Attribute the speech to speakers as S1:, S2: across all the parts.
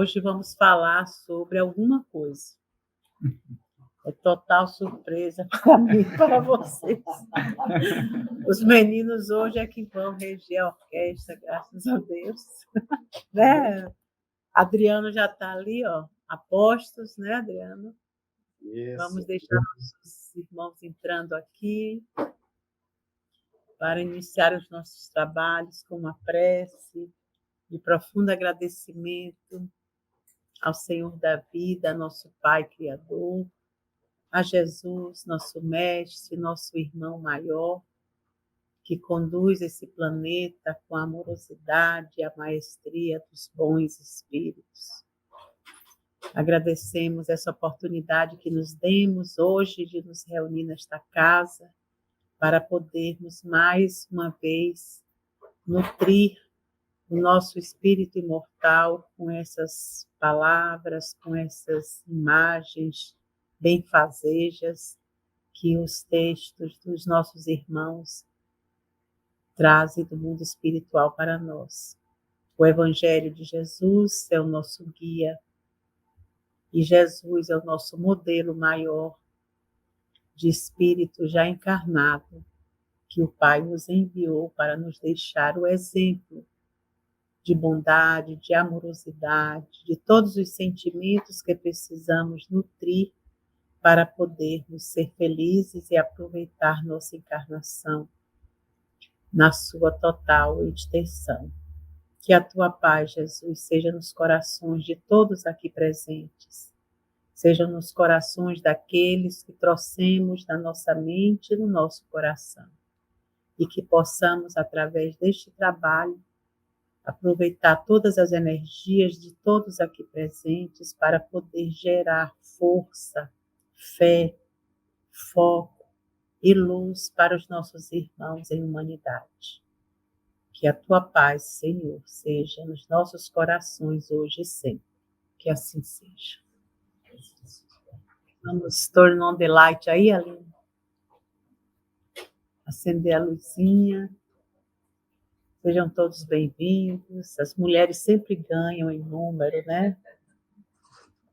S1: Hoje vamos falar sobre alguma coisa. É total surpresa para mim e para vocês. Os meninos hoje é que vão reger a orquestra, graças a Deus. Né? Adriano já está ali, ó, a postos, né, Adriano?
S2: Isso.
S1: Vamos deixar nossos irmãos entrando aqui para iniciar os nossos trabalhos com uma prece de profundo agradecimento ao Senhor da vida, nosso Pai Criador, a Jesus, nosso Mestre, nosso irmão maior, que conduz esse planeta com a amorosidade e a maestria dos bons espíritos. Agradecemos essa oportunidade que nos demos hoje de nos reunir nesta casa para podermos mais uma vez nutrir o nosso espírito imortal com essas palavras, com essas imagens benfazejas que os textos dos nossos irmãos trazem do mundo espiritual para nós. O Evangelho de Jesus é o nosso guia e Jesus é o nosso modelo maior de espírito já encarnado, que o Pai nos enviou para nos deixar o exemplo de bondade, de amorosidade, de todos os sentimentos que precisamos nutrir para podermos ser felizes e aproveitar nossa encarnação na sua total extensão. Que a tua paz, Jesus, seja nos corações de todos aqui presentes, seja nos corações daqueles que trouxemos na nossa mente e no nosso coração, e que possamos, através deste trabalho, aproveitar todas as energias de todos aqui presentes para poder gerar força, fé, foco e luz para os nossos irmãos em humanidade. Que a tua paz, Senhor, seja nos nossos corações hoje e sempre. Que assim seja. Vamos turn on the light aí, Aline. Acender a luzinha. Sejam todos bem-vindos. As mulheres sempre ganham em número, né?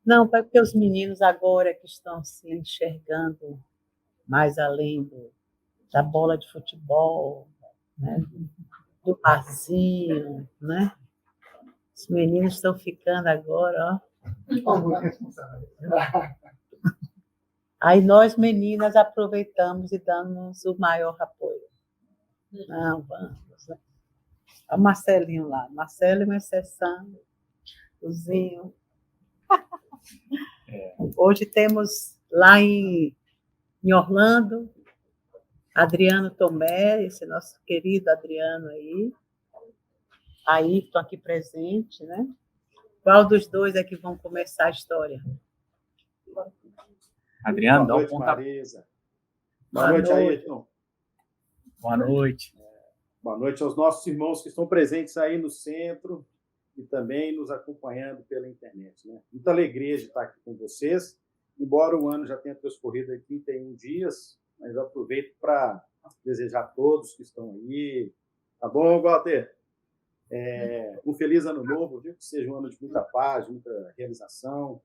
S1: Não, porque os meninos agora que estão se enxergando mais além da bola de futebol, né? Do barzinho, né? Os meninos estão ficando agora, ó. Aí nós, meninas, aproveitamos e damos o maior apoio. Não, vamos. Olha o Marcelinho lá. Marcelo é uma exceção. Ozinho. Hoje temos lá em Orlando, Adriano Tomé, esse nosso querido Adriano aí. Ayrton aqui presente, né? Qual dos dois é que vão começar a história?
S2: Adriano, dá um ponto. Marisa. Boa noite, Ayrton.
S3: Boa noite.
S2: Boa noite aos nossos irmãos que estão presentes aí no centro e também nos acompanhando pela internet, né? Muita alegria de estar aqui com vocês, embora o ano já tenha transcorrido aqui em 31 dias, mas eu aproveito para desejar a todos que estão aí. Tá bom, Walter? Um feliz ano novo, viu? Que seja um ano de muita paz, de muita realização,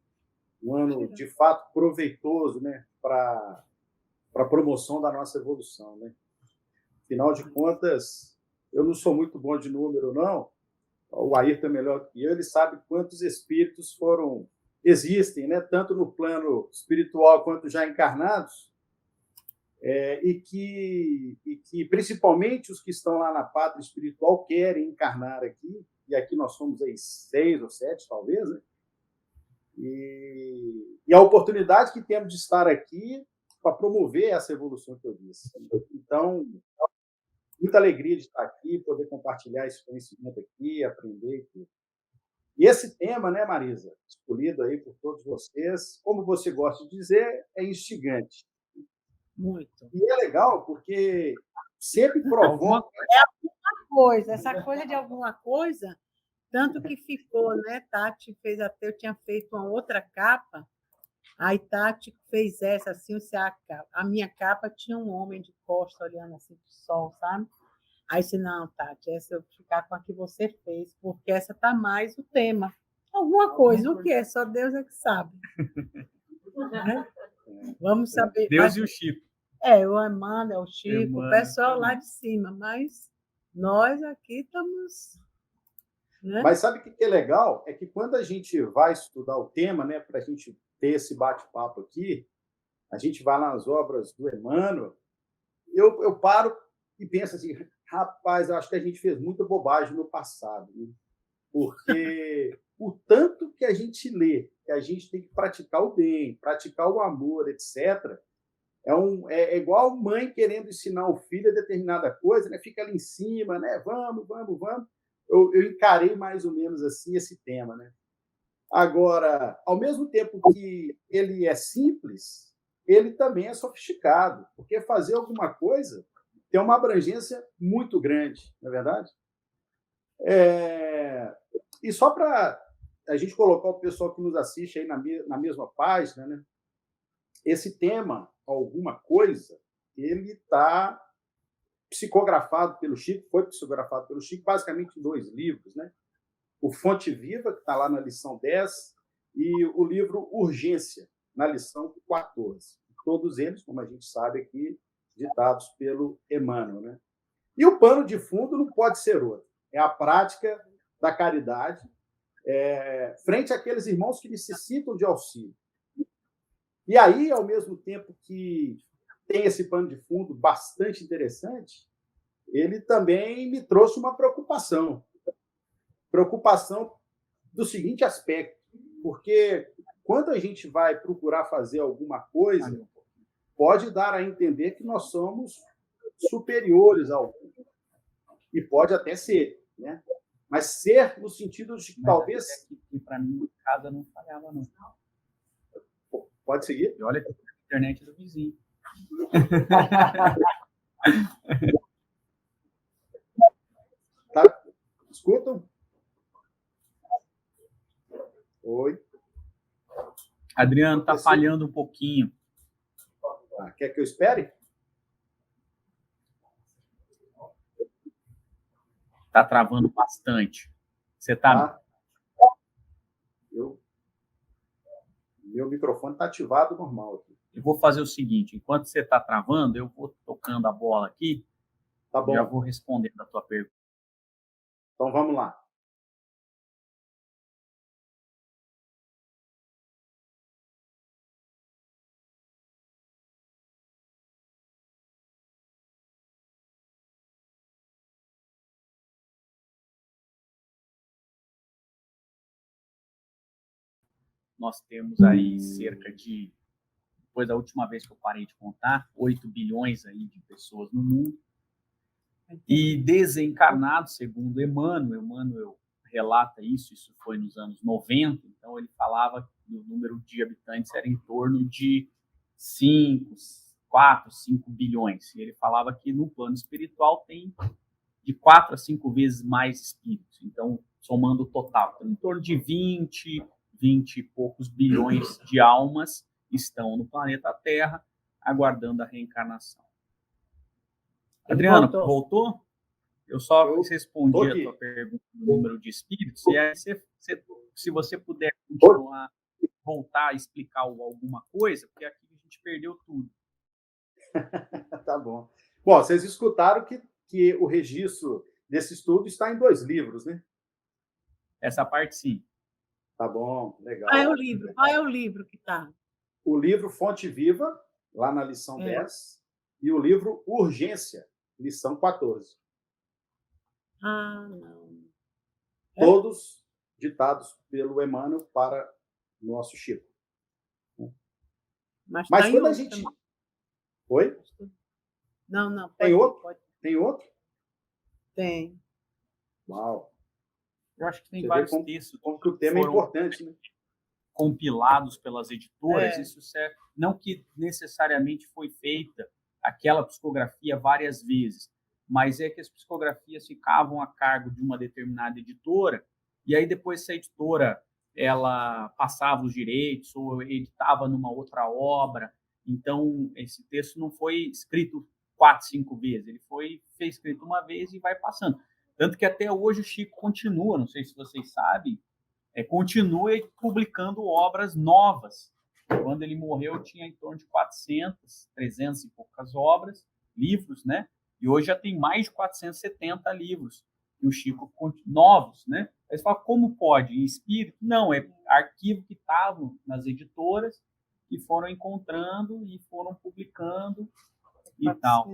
S2: um ano de fato proveitoso, né? Para a promoção da nossa evolução, né? Afinal de contas, eu não sou muito bom de número, não. O Ayrton é melhor que eu, ele sabe quantos espíritos existem, né? Tanto no plano espiritual quanto já encarnados, e que principalmente os que estão lá na pátria espiritual querem encarnar aqui, e aqui nós somos aí 6 ou 7, talvez, né? E a oportunidade que temos de estar aqui para promover essa evolução que eu disse. Então, muita alegria de estar aqui, poder compartilhar esse conhecimento aqui, aprender e tudo. E esse tema, né, Marisa, escolhido aí por todos vocês, como você gosta de dizer, é instigante.
S1: Muito.
S2: E é legal porque sempre provoca...
S1: É alguma coisa, essa coisa de alguma coisa, tanto que ficou, né? Tati fez até, eu tinha feito uma outra capa, aí Tati fez essa, assim, a minha capa tinha um homem de costa olhando assim para o sol, sabe? Aí disse, não, Tati, essa eu vou ficar com a que você fez, porque essa está mais o tema. Alguma coisa, o que é? Só Deus é que sabe. Né? Vamos saber.
S3: Deus e o Chico.
S1: O Emmanuel, o Chico, o pessoal lá de cima, mas nós aqui estamos. Né?
S2: Mas sabe o que é legal? É que quando a gente vai estudar o tema, né, para a gente ter esse bate-papo aqui, a gente vai nas obras do Emmanuel, eu paro e penso assim, rapaz, eu acho que a gente fez muita bobagem no passado, né? Porque o tanto que a gente lê, que a gente tem que praticar o bem, praticar o amor, etc., é igual mãe querendo ensinar o filho a determinada coisa, né? Fica ali em cima, né? Vamos. Eu encarei mais ou menos assim esse tema, né? Agora, ao mesmo tempo que ele é simples, ele também é sofisticado, porque fazer alguma coisa tem uma abrangência muito grande, não é verdade? E só para a gente colocar o pessoal que nos assiste aí na mesma página, né? Esse tema, alguma coisa, ele está psicografado pelo Chico, foi psicografado pelo Chico, basicamente em 2 livros, né? O Fonte Viva, que está lá na lição 10, e o livro Urgência, na lição 14. Todos eles, como a gente sabe aqui, ditados pelo Emmanuel, né? E o pano de fundo não pode ser outro. É a prática da caridade frente àqueles irmãos que necessitam de auxílio. E aí, ao mesmo tempo que tem esse pano de fundo bastante interessante, ele também me trouxe uma preocupação. Preocupação do seguinte aspecto, porque quando a gente vai procurar fazer alguma coisa, pode dar a entender que nós somos superiores ao outro. E pode até ser, né? Mas ser no sentido de que talvez...
S3: Que para mim, casa não falhava, não.
S2: Pode seguir?
S3: E olha que a internet do vizinho.
S2: Tá? Escutam? Oi.
S3: Adriano, está falhando um pouquinho.
S2: Quer que eu espere?
S3: Está travando bastante. Você está...
S2: Meu microfone está ativado normal aqui.
S3: Eu vou fazer o seguinte, enquanto você está travando, eu vou tocando a bola aqui,
S2: tá bom.
S3: Já vou respondendo a tua pergunta.
S2: Então, vamos lá.
S3: Nós temos aí cerca de, depois da última vez que eu parei de contar, 8 bilhões aí de pessoas no mundo. E desencarnados, segundo Emmanuel relata isso foi nos anos 90, então ele falava que o número de habitantes era em torno de 4, 5 bilhões. E ele falava que no plano espiritual tem de 4 a 5 vezes mais espíritos. Então, somando o total, então, em torno de 20 e poucos bilhões de almas estão no planeta Terra, aguardando a reencarnação. Adriano, voltou? Eu só respondi a tua pergunta do número de espíritos, e aí se você puder continuar, voltar a explicar alguma coisa, porque aqui a gente perdeu tudo.
S2: Tá bom. Bom, vocês escutaram que o registro desse estudo está em 2 livros, né?
S3: Essa parte, sim.
S2: Tá bom, legal.
S1: Qual é o livro que está?
S2: O livro Fonte Viva, lá na lição 10, e o livro Urgência, lição 14.
S1: Não.
S2: Todos ditados pelo Emmanuel para o nosso Chico.
S1: Mas
S2: quando a gente...
S1: Também.
S2: Oi?
S1: Não.
S2: Tem outro? Tem outro?
S1: Tem.
S2: Uau.
S3: Eu acho que tem vários textos.
S2: Como que o tema é importante, né?
S3: Compilados pelas editoras. Isso serve, não que necessariamente foi feita aquela psicografia várias vezes, mas é que as psicografias ficavam a cargo de uma determinada editora, e aí depois essa editora ela passava os direitos ou editava numa outra obra. Então, esse texto não foi escrito 4, 5 vezes, ele foi escrito uma vez e vai passando. Tanto que até hoje o Chico continua, não sei se vocês sabem, continue publicando obras novas. Quando ele morreu, tinha em torno de 400, 300 e poucas obras, livros, né? E hoje já tem mais de 470 livros que o Chico novos, né? Aí você fala, como pode? Em espírito? Não, é arquivo que estavam nas editoras, que foram encontrando e foram publicando e tal.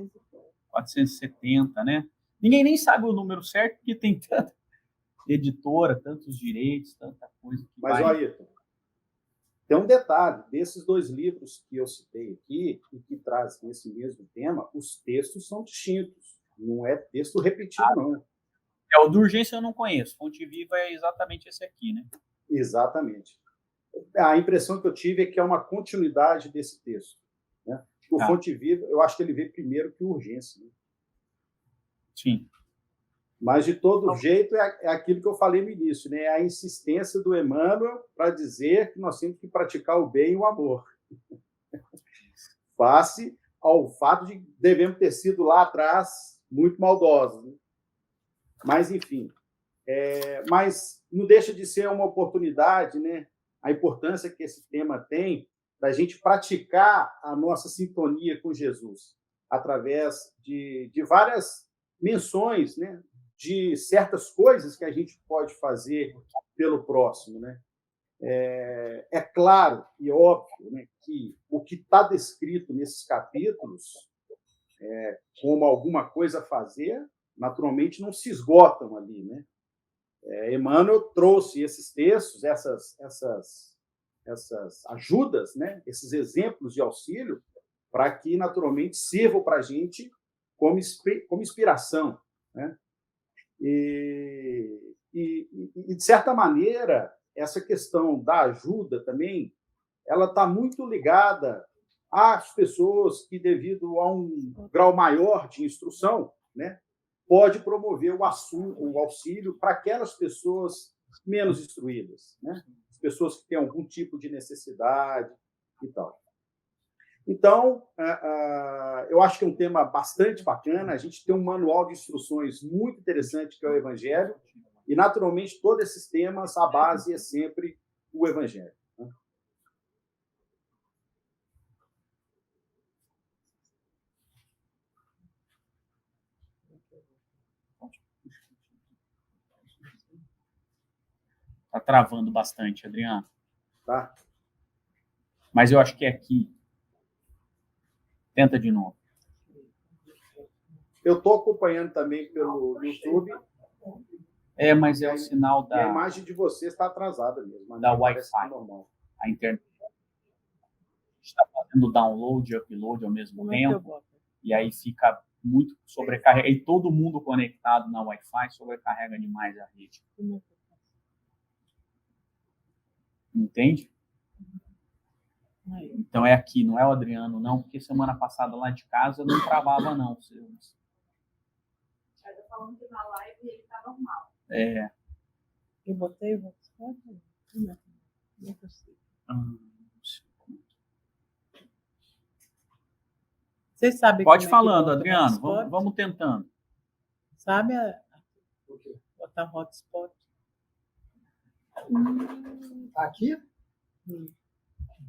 S3: 470, né? Ninguém nem sabe o número certo, porque tem tanta editora, tantos direitos, tanta coisa.
S2: Mas, olha, tem um detalhe, desses 2 livros que eu citei aqui, e que trazem esse mesmo tema, os textos são distintos. Não é texto repetido, não.
S3: O do Urgência eu não conheço. Fonte Viva é exatamente esse aqui, né?
S2: Exatamente. A impressão que eu tive é que é uma continuidade desse texto. Né? O Fonte Viva, eu acho que ele veio primeiro que o Urgência. Né?
S3: Sim.
S2: Mas, de todo jeito, é aquilo que eu falei no início, né? É a insistência do Emmanuel para dizer que nós temos que praticar o bem e o amor. Face ao fato de devemos ter sido lá atrás muito maldosos. Né? Mas, enfim. Mas não deixa de ser uma oportunidade, né? A importância que esse tema tem da gente praticar a nossa sintonia com Jesus através de várias menções, né? De certas coisas que a gente pode fazer pelo próximo, né? É claro e óbvio, né, que o que está descrito nesses capítulos, como alguma coisa a fazer, naturalmente não se esgotam ali, né? Emmanuel trouxe esses textos, essas ajudas, né? Esses exemplos de auxílio, para que naturalmente sirvam para a gente como inspiração, né? E, de certa maneira, essa questão da ajuda também, ela está muito ligada às pessoas que, devido a um grau maior de instrução, né, pode promover o auxílio para aquelas pessoas menos instruídas, né, as pessoas que têm algum tipo de necessidade e tal. Então, eu acho que é um tema bastante bacana. A gente tem um manual de instruções muito interessante, que é o Evangelho, e, naturalmente, todos esses temas, a base é sempre o Evangelho. Né?
S3: Está travando bastante, Adriano.
S2: Tá.
S3: Mas eu acho que é aqui. Tenta de novo.
S2: Eu estou acompanhando também pelo YouTube.
S3: Mas é o sinal da...
S2: E a imagem de você está atrasada mesmo.
S3: Da Wi-Fi.
S2: Normal.
S3: A internet está fazendo download e upload ao mesmo tempo. E aí fica muito sobrecarregado. E todo mundo conectado na Wi-Fi sobrecarrega demais a rede. Entende? Então é aqui, não é o Adriano, não, porque semana passada lá de casa não travava, não.
S4: Eu tô falando que na live ele tá normal.
S1: Eu botei o hotspot? Não consigo. Vocês sabem
S3: Pode
S1: como
S3: falando,
S1: é que
S3: Adriano,
S1: vamos
S3: tentando.
S1: Sabe botar hotspot?
S5: Aqui?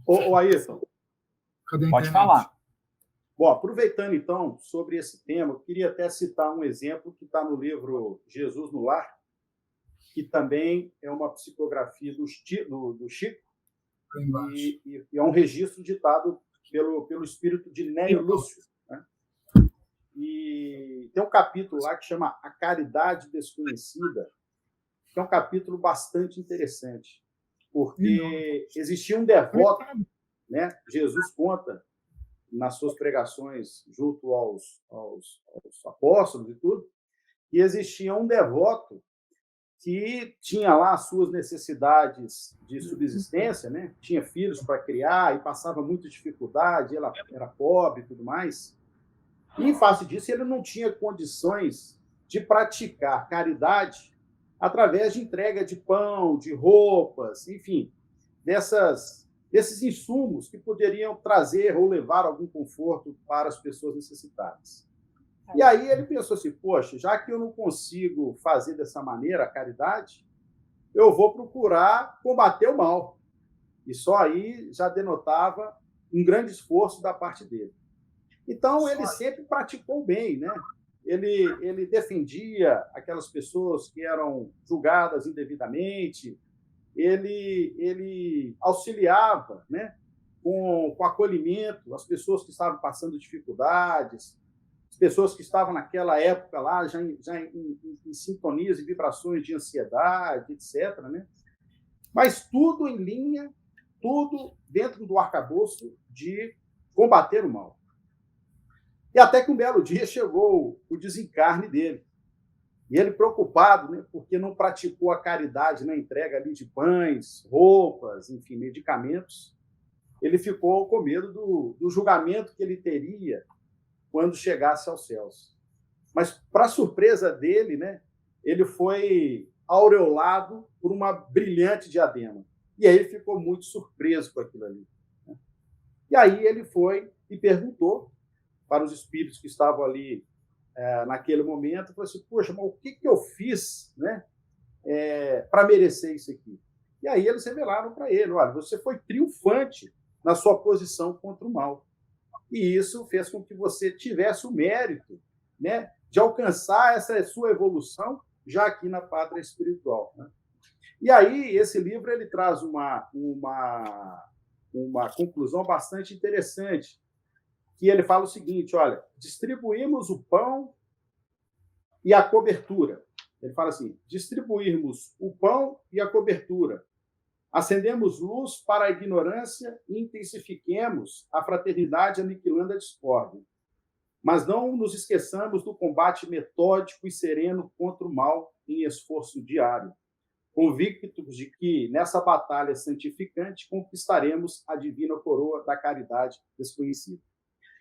S2: Ô, Ayrton.
S3: Pode falar.
S2: Bom, aproveitando, então, sobre esse tema, eu queria até citar um exemplo que está no livro Jesus no Lar, que também é uma psicografia do Chico, e é um registro ditado pelo espírito de Nélio Lúcio. Né? E tem um capítulo lá que chama A Caridade Desconhecida, que é um capítulo bastante interessante, porque existia um devoto, né? Jesus conta nas suas pregações junto aos apóstolos e tudo, e existia um devoto que tinha lá as suas necessidades de subsistência, né? Tinha filhos para criar e passava muita dificuldade, ela era pobre e tudo mais. E, em face disso, ele não tinha condições de praticar caridade através de entrega de pão, de roupas, enfim, desses insumos que poderiam trazer ou levar algum conforto para as pessoas necessitadas. E aí ele pensou assim, poxa, já que eu não consigo fazer dessa maneira a caridade, eu vou procurar combater o mal. E só aí já denotava um grande esforço da parte dele. Então, ele sempre praticou o bem, né? Ele defendia aquelas pessoas que eram julgadas indevidamente, ele auxiliava, né, com acolhimento as pessoas que estavam passando dificuldades, as pessoas que estavam naquela época lá já em sintonias e vibrações de ansiedade, etc., né? Mas tudo em linha, tudo dentro do arcabouço de combater o mal. E até que um belo dia chegou o desencarne dele. E ele preocupado, né, porque não praticou a caridade na entrega ali de pães, roupas, enfim, medicamentos, ele ficou com medo do julgamento que ele teria quando chegasse aos céus. Mas, para surpresa dele, né, ele foi aureolado por uma brilhante diadema. E aí ele ficou muito surpreso com aquilo ali. E aí ele foi e perguntou para os espíritos que estavam ali naquele momento, falou assim, poxa, mas o que eu fiz, né, para merecer isso aqui? E aí eles revelaram para ele, olha, você foi triunfante na sua posição contra o mal. E isso fez com que você tivesse o mérito, né, de alcançar essa sua evolução já aqui na pátria espiritual. Né? E aí esse livro ele traz uma conclusão bastante interessante, que ele fala o seguinte, olha, distribuímos o pão e a cobertura. Ele fala assim, distribuirmos o pão e a cobertura. Acendemos luz para a ignorância e intensifiquemos a fraternidade aniquilando a discórdia. Mas não nos esqueçamos do combate metódico e sereno contra o mal em esforço diário, convictos de que, nessa batalha santificante, conquistaremos a divina coroa da caridade desconhecida.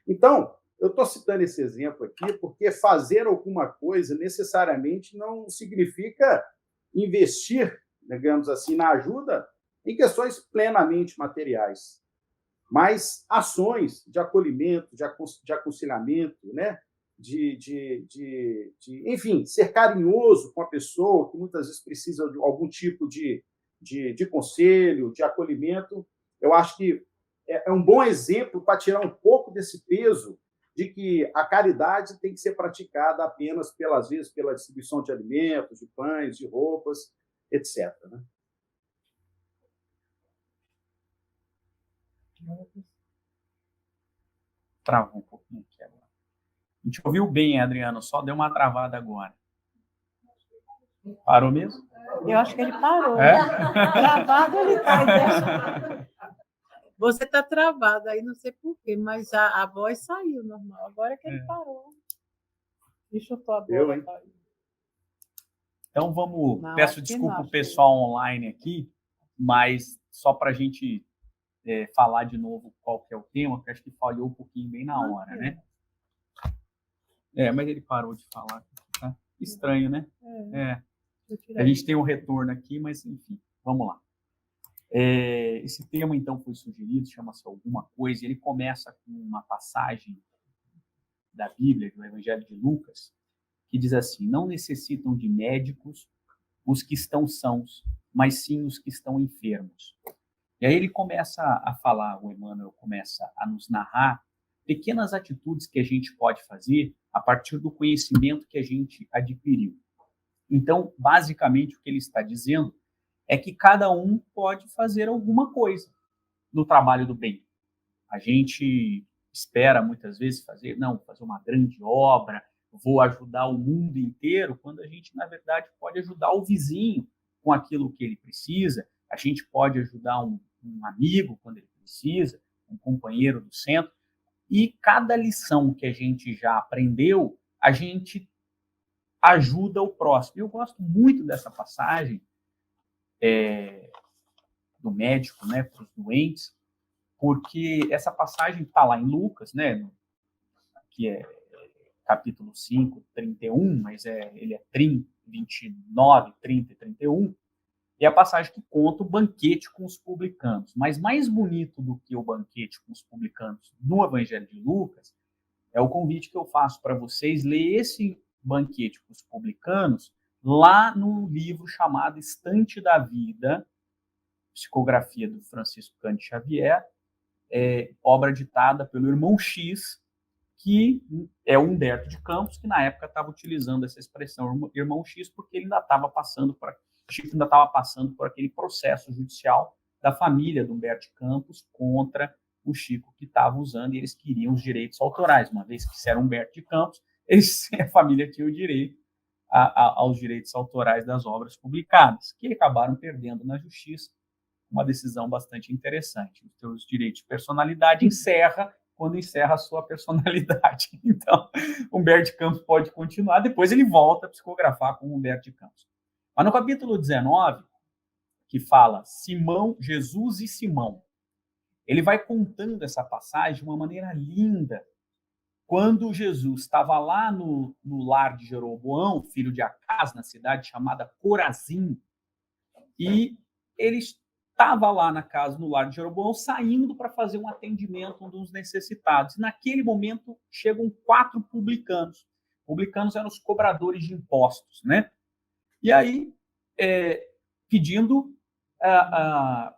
S2: Então, eu estou citando esse exemplo aqui porque fazer alguma coisa necessariamente não significa investir, digamos assim, na ajuda em questões plenamente materiais, mas ações de acolhimento, de aconselhamento, né? Enfim, ser carinhoso com a pessoa que muitas vezes precisa de algum tipo de conselho, de acolhimento. Eu acho que é um bom exemplo para tirar um pouco desse peso de que a caridade tem que ser praticada apenas, às vezes, pela distribuição de alimentos, de pães, de roupas, etc. Né?
S3: Travou um pouquinho aqui agora. A gente ouviu bem, Adriano, só deu uma travada agora. Parou mesmo?
S1: Eu acho que ele parou.
S3: Travado
S1: ele está. Você está travado aí, não sei porquê, mas a voz saiu normal. Agora que ele parou. Deixa eu pôr a bola.
S3: Então vamos. Peço desculpa ao pessoal online aqui, mas só para a gente falar de novo qual que é o tema, que acho que falhou um pouquinho bem na hora, né? Mas ele parou de falar. Tá? Estranho, né? A gente tem um retorno aqui, mas enfim, vamos lá. Esse tema, então, foi sugerido, chama-se Alguma Coisa, e ele começa com uma passagem da Bíblia, do Evangelho de Lucas, que diz assim, não necessitam de médicos os que estão sãos, mas sim os que estão enfermos. E aí ele começa a falar, o Emmanuel começa a nos narrar pequenas atitudes que a gente pode fazer a partir do conhecimento que a gente adquiriu. Então, basicamente, o que ele está dizendo é que cada um pode fazer alguma coisa no trabalho do bem. A gente espera, muitas vezes, fazer uma grande obra, vou ajudar o mundo inteiro, quando a gente, na verdade, pode ajudar o vizinho com aquilo que ele precisa, a gente pode ajudar um amigo quando ele precisa, um companheiro do centro, e cada lição que a gente já aprendeu, a gente ajuda o próximo. Eu gosto muito dessa passagem do médico, né, para os doentes, porque essa passagem está lá em Lucas, né, que é capítulo 5, 31, mas ele é 29, 30 e 31, é a passagem que conta o banquete com os publicanos. Mas mais bonito do que o banquete com os publicanos no Evangelho de Lucas é o convite que eu faço para vocês ler esse banquete com os publicanos lá no livro chamado Estante da Vida, psicografia do Francisco Cândido Xavier, obra ditada pelo irmão X, que é o Humberto de Campos, que na época estava utilizando essa expressão irmão X, porque ele ainda estava passando por aquele processo judicial da família do Humberto de Campos contra o Chico, que estava usando, e eles queriam os direitos autorais. Uma vez que isso era Humberto de Campos, a família tinha o direito aos direitos autorais das obras publicadas, que acabaram perdendo na justiça. Uma decisão bastante interessante. Os seus direitos de personalidade encerra quando encerra a sua personalidade. Então, Humberto de Campos pode continuar, depois ele volta a psicografar com Humberto de Campos. Mas no capítulo 19, que fala Simão, Jesus e Simão, ele vai contando essa passagem de uma maneira linda. Quando Jesus estava lá no lar de Jeroboão, filho de Acás, na cidade chamada Corazim, e ele estava lá na casa, no lar de Jeroboão, saindo para fazer um atendimento dos necessitados. E naquele momento chegam 4 publicanos. Publicanos eram os cobradores de impostos, né? E aí, pedindo a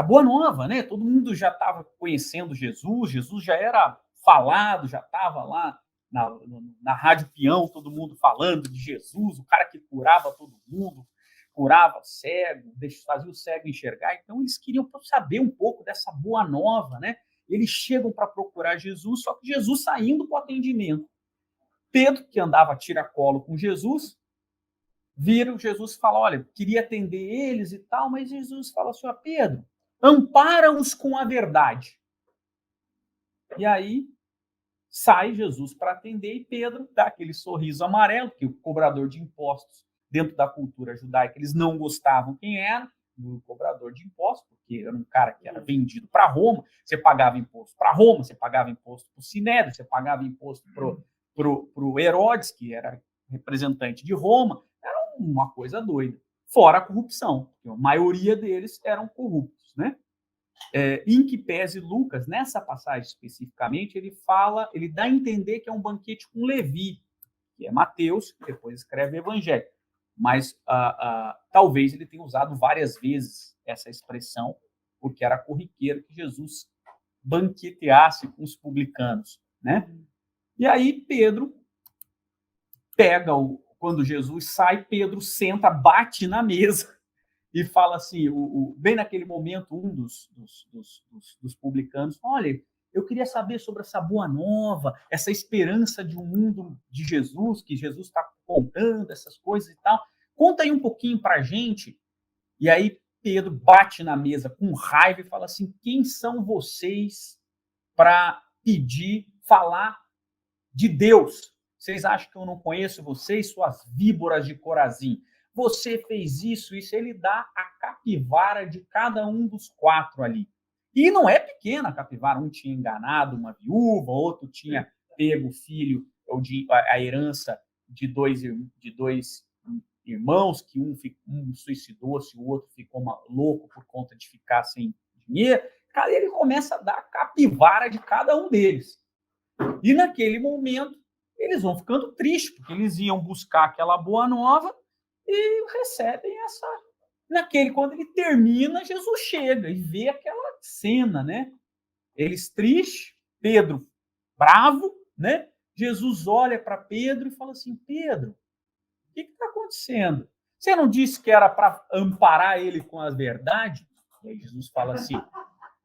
S3: boa nova, né? Todo mundo já estava conhecendo Jesus, Jesus já era falado, já estava lá na Rádio Peão, todo mundo falando de Jesus, o cara que curava todo mundo, curava cego, fazia o cego enxergar. Então, eles queriam saber um pouco dessa boa nova, né? Eles chegam para procurar Jesus, só que Jesus saindo para o atendimento. Pedro, que andava a tiracolo com Jesus, vira Jesus fala, olha, queria atender eles e tal, mas Jesus fala assim, Pedro, ampara-os com a verdade. E aí, sai Jesus para atender e Pedro dá aquele sorriso amarelo, que o cobrador de impostos, dentro da cultura judaica, eles não gostavam quem era do cobrador de impostos, porque era um cara que era vendido para Roma, você pagava imposto para Roma, você pagava imposto para o Sinédrio, você pagava imposto para o Herodes, que era representante de Roma, era uma coisa doida. Fora a corrupção, porque a maioria deles eram corruptos, né? Em que pese Lucas, nessa passagem especificamente, ele dá a entender que é um banquete com Levi, que é Mateus, que depois escreve o Evangelho. Mas talvez ele tenha usado várias vezes essa expressão, porque era corriqueiro que Jesus banqueteasse com os publicanos, né? E aí Pedro quando Jesus sai, Pedro senta, bate na mesa e fala assim, bem naquele momento, um dos publicanos, olha, eu queria saber sobre essa boa nova, essa esperança de um mundo de Jesus, que Jesus está contando, essas coisas e tal. Conta aí um pouquinho para a gente. E aí Pedro bate na mesa com raiva e fala assim, quem são vocês para falar de Deus? Vocês acham que eu não conheço vocês, suas víboras de Corazim? Você fez isso, ele dá a capivara de cada um dos 4 ali. E não é pequena a capivara, um tinha enganado uma viúva, outro tinha pego o filho, ou a herança de dois irmãos, que um suicidou-se, o outro ficou louco por conta de ficar sem dinheiro. Cara, ele começa a dar a capivara de cada um deles. E naquele momento, eles vão ficando tristes, porque eles iam buscar aquela boa nova e recebem essa... Quando ele termina, Jesus chega e vê aquela cena, né? Eles tristes, Pedro bravo, né? Jesus olha para Pedro e fala assim, Pedro, o que está acontecendo? Você não disse que era para amparar ele com a verdade? E aí Jesus fala assim,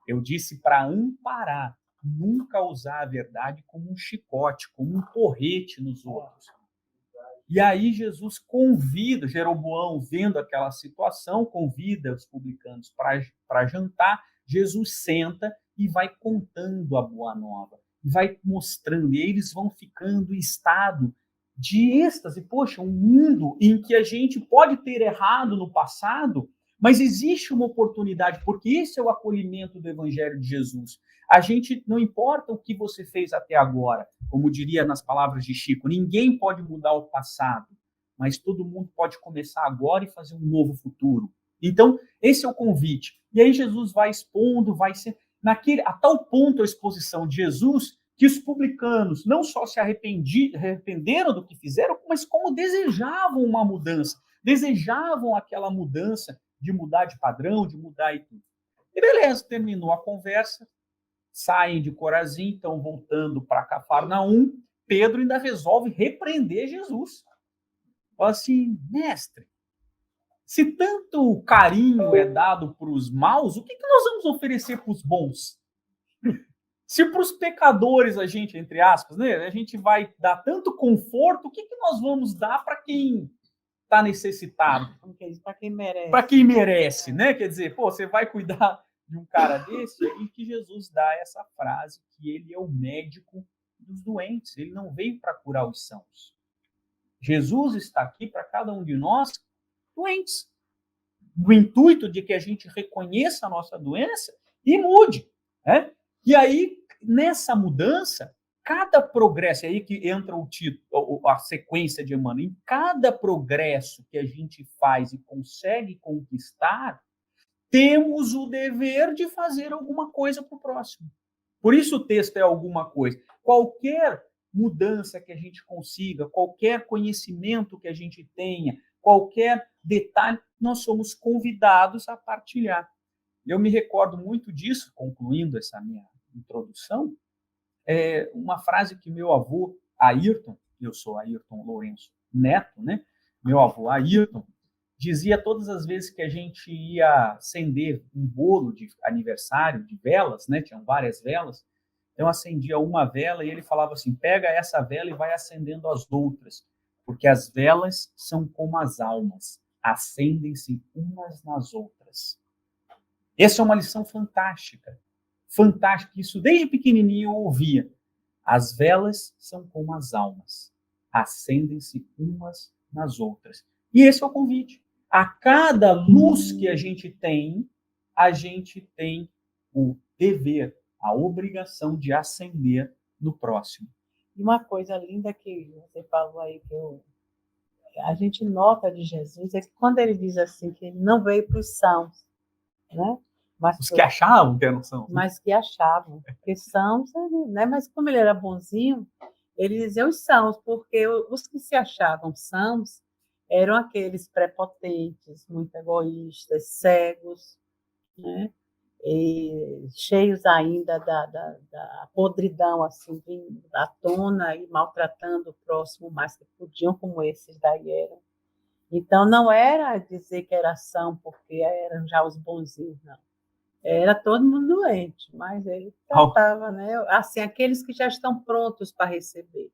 S3: eu disse para amparar, nunca usar a verdade como um chicote, como um porrete nos outros. E aí Jesus convida, Jeroboão, vendo aquela situação, convida os publicanos para jantar, Jesus senta e vai contando a boa nova, vai mostrando, e eles vão ficando em estado de êxtase. Poxa, um mundo em que a gente pode ter errado no passado, mas existe uma oportunidade, porque esse é o acolhimento do Evangelho de Jesus. A gente, não importa o que você fez até agora, como diria nas palavras de Chico, ninguém pode mudar o passado, mas todo mundo pode começar agora e fazer um novo futuro. Então, esse é o convite. E aí Jesus vai expondo, a tal ponto a exposição de Jesus, que os publicanos não só se arrependeram do que fizeram, mas como desejavam uma mudança, desejavam aquela mudança de mudar de padrão, de mudar e tudo. E beleza, terminou a conversa, saem de Corazim, estão voltando para Cafarnaum, Pedro ainda resolve repreender Jesus. Fala assim, mestre, se tanto carinho é dado para os maus, o que nós vamos oferecer para os bons? Se para os pecadores a gente, entre aspas, né, a gente vai dar tanto conforto, o que nós vamos dar para quem está necessitado?
S1: Para quem merece.
S3: Para quem merece, né? Quer dizer, pô, você vai cuidar de um cara desse, aí que Jesus dá essa frase, que ele é o médico dos doentes, ele não veio para curar os sãos. Jesus está aqui para cada um de nós doentes. O intuito de que a gente reconheça a nossa doença e mude, né? E aí, nessa mudança, cada progresso, é aí que entra o título, a sequência de Emmanuel, em cada progresso que a gente faz e consegue conquistar, temos o dever de fazer alguma coisa para o próximo. Por isso o texto é alguma coisa. Qualquer mudança que a gente consiga, qualquer conhecimento que a gente tenha, qualquer detalhe, nós somos convidados a partilhar. Eu me recordo muito disso, concluindo essa minha introdução, uma frase que meu avô, Ayrton, eu sou Ayrton Lourenço Neto, né? Meu avô, Ayrton, dizia todas as vezes que a gente ia acender um bolo de aniversário de velas, né? Tinham várias velas, eu acendia uma vela e ele falava assim, pega essa vela e vai acendendo as outras, porque as velas são como as almas, acendem-se umas nas outras. Essa é uma lição fantástica. Fantástica. Isso desde pequenininho eu ouvia. As velas são como as almas. Acendem-se umas nas outras. E esse é o convite. A cada luz que a gente tem o dever, a obrigação de acender no próximo.
S1: E uma coisa linda que você falou aí, que a gente nota de Jesus, é que quando ele diz assim, que ele não veio para os sãos, né? Mas
S3: os que achavam que eram sãos.
S1: Mas que achavam, porque sãos, né? Mas como ele era bonzinho, ele dizia os sãos, porque os que se achavam sãos eram aqueles prepotentes, muito egoístas, cegos, né? E cheios ainda da podridão, assim, da tona e maltratando o próximo mais que podiam, como esses daí eram. Então, não era dizer que era são porque eram já os bonzinhos, não. Era todo mundo doente, mas ele tratava, né? Assim, aqueles que já estão prontos para receber.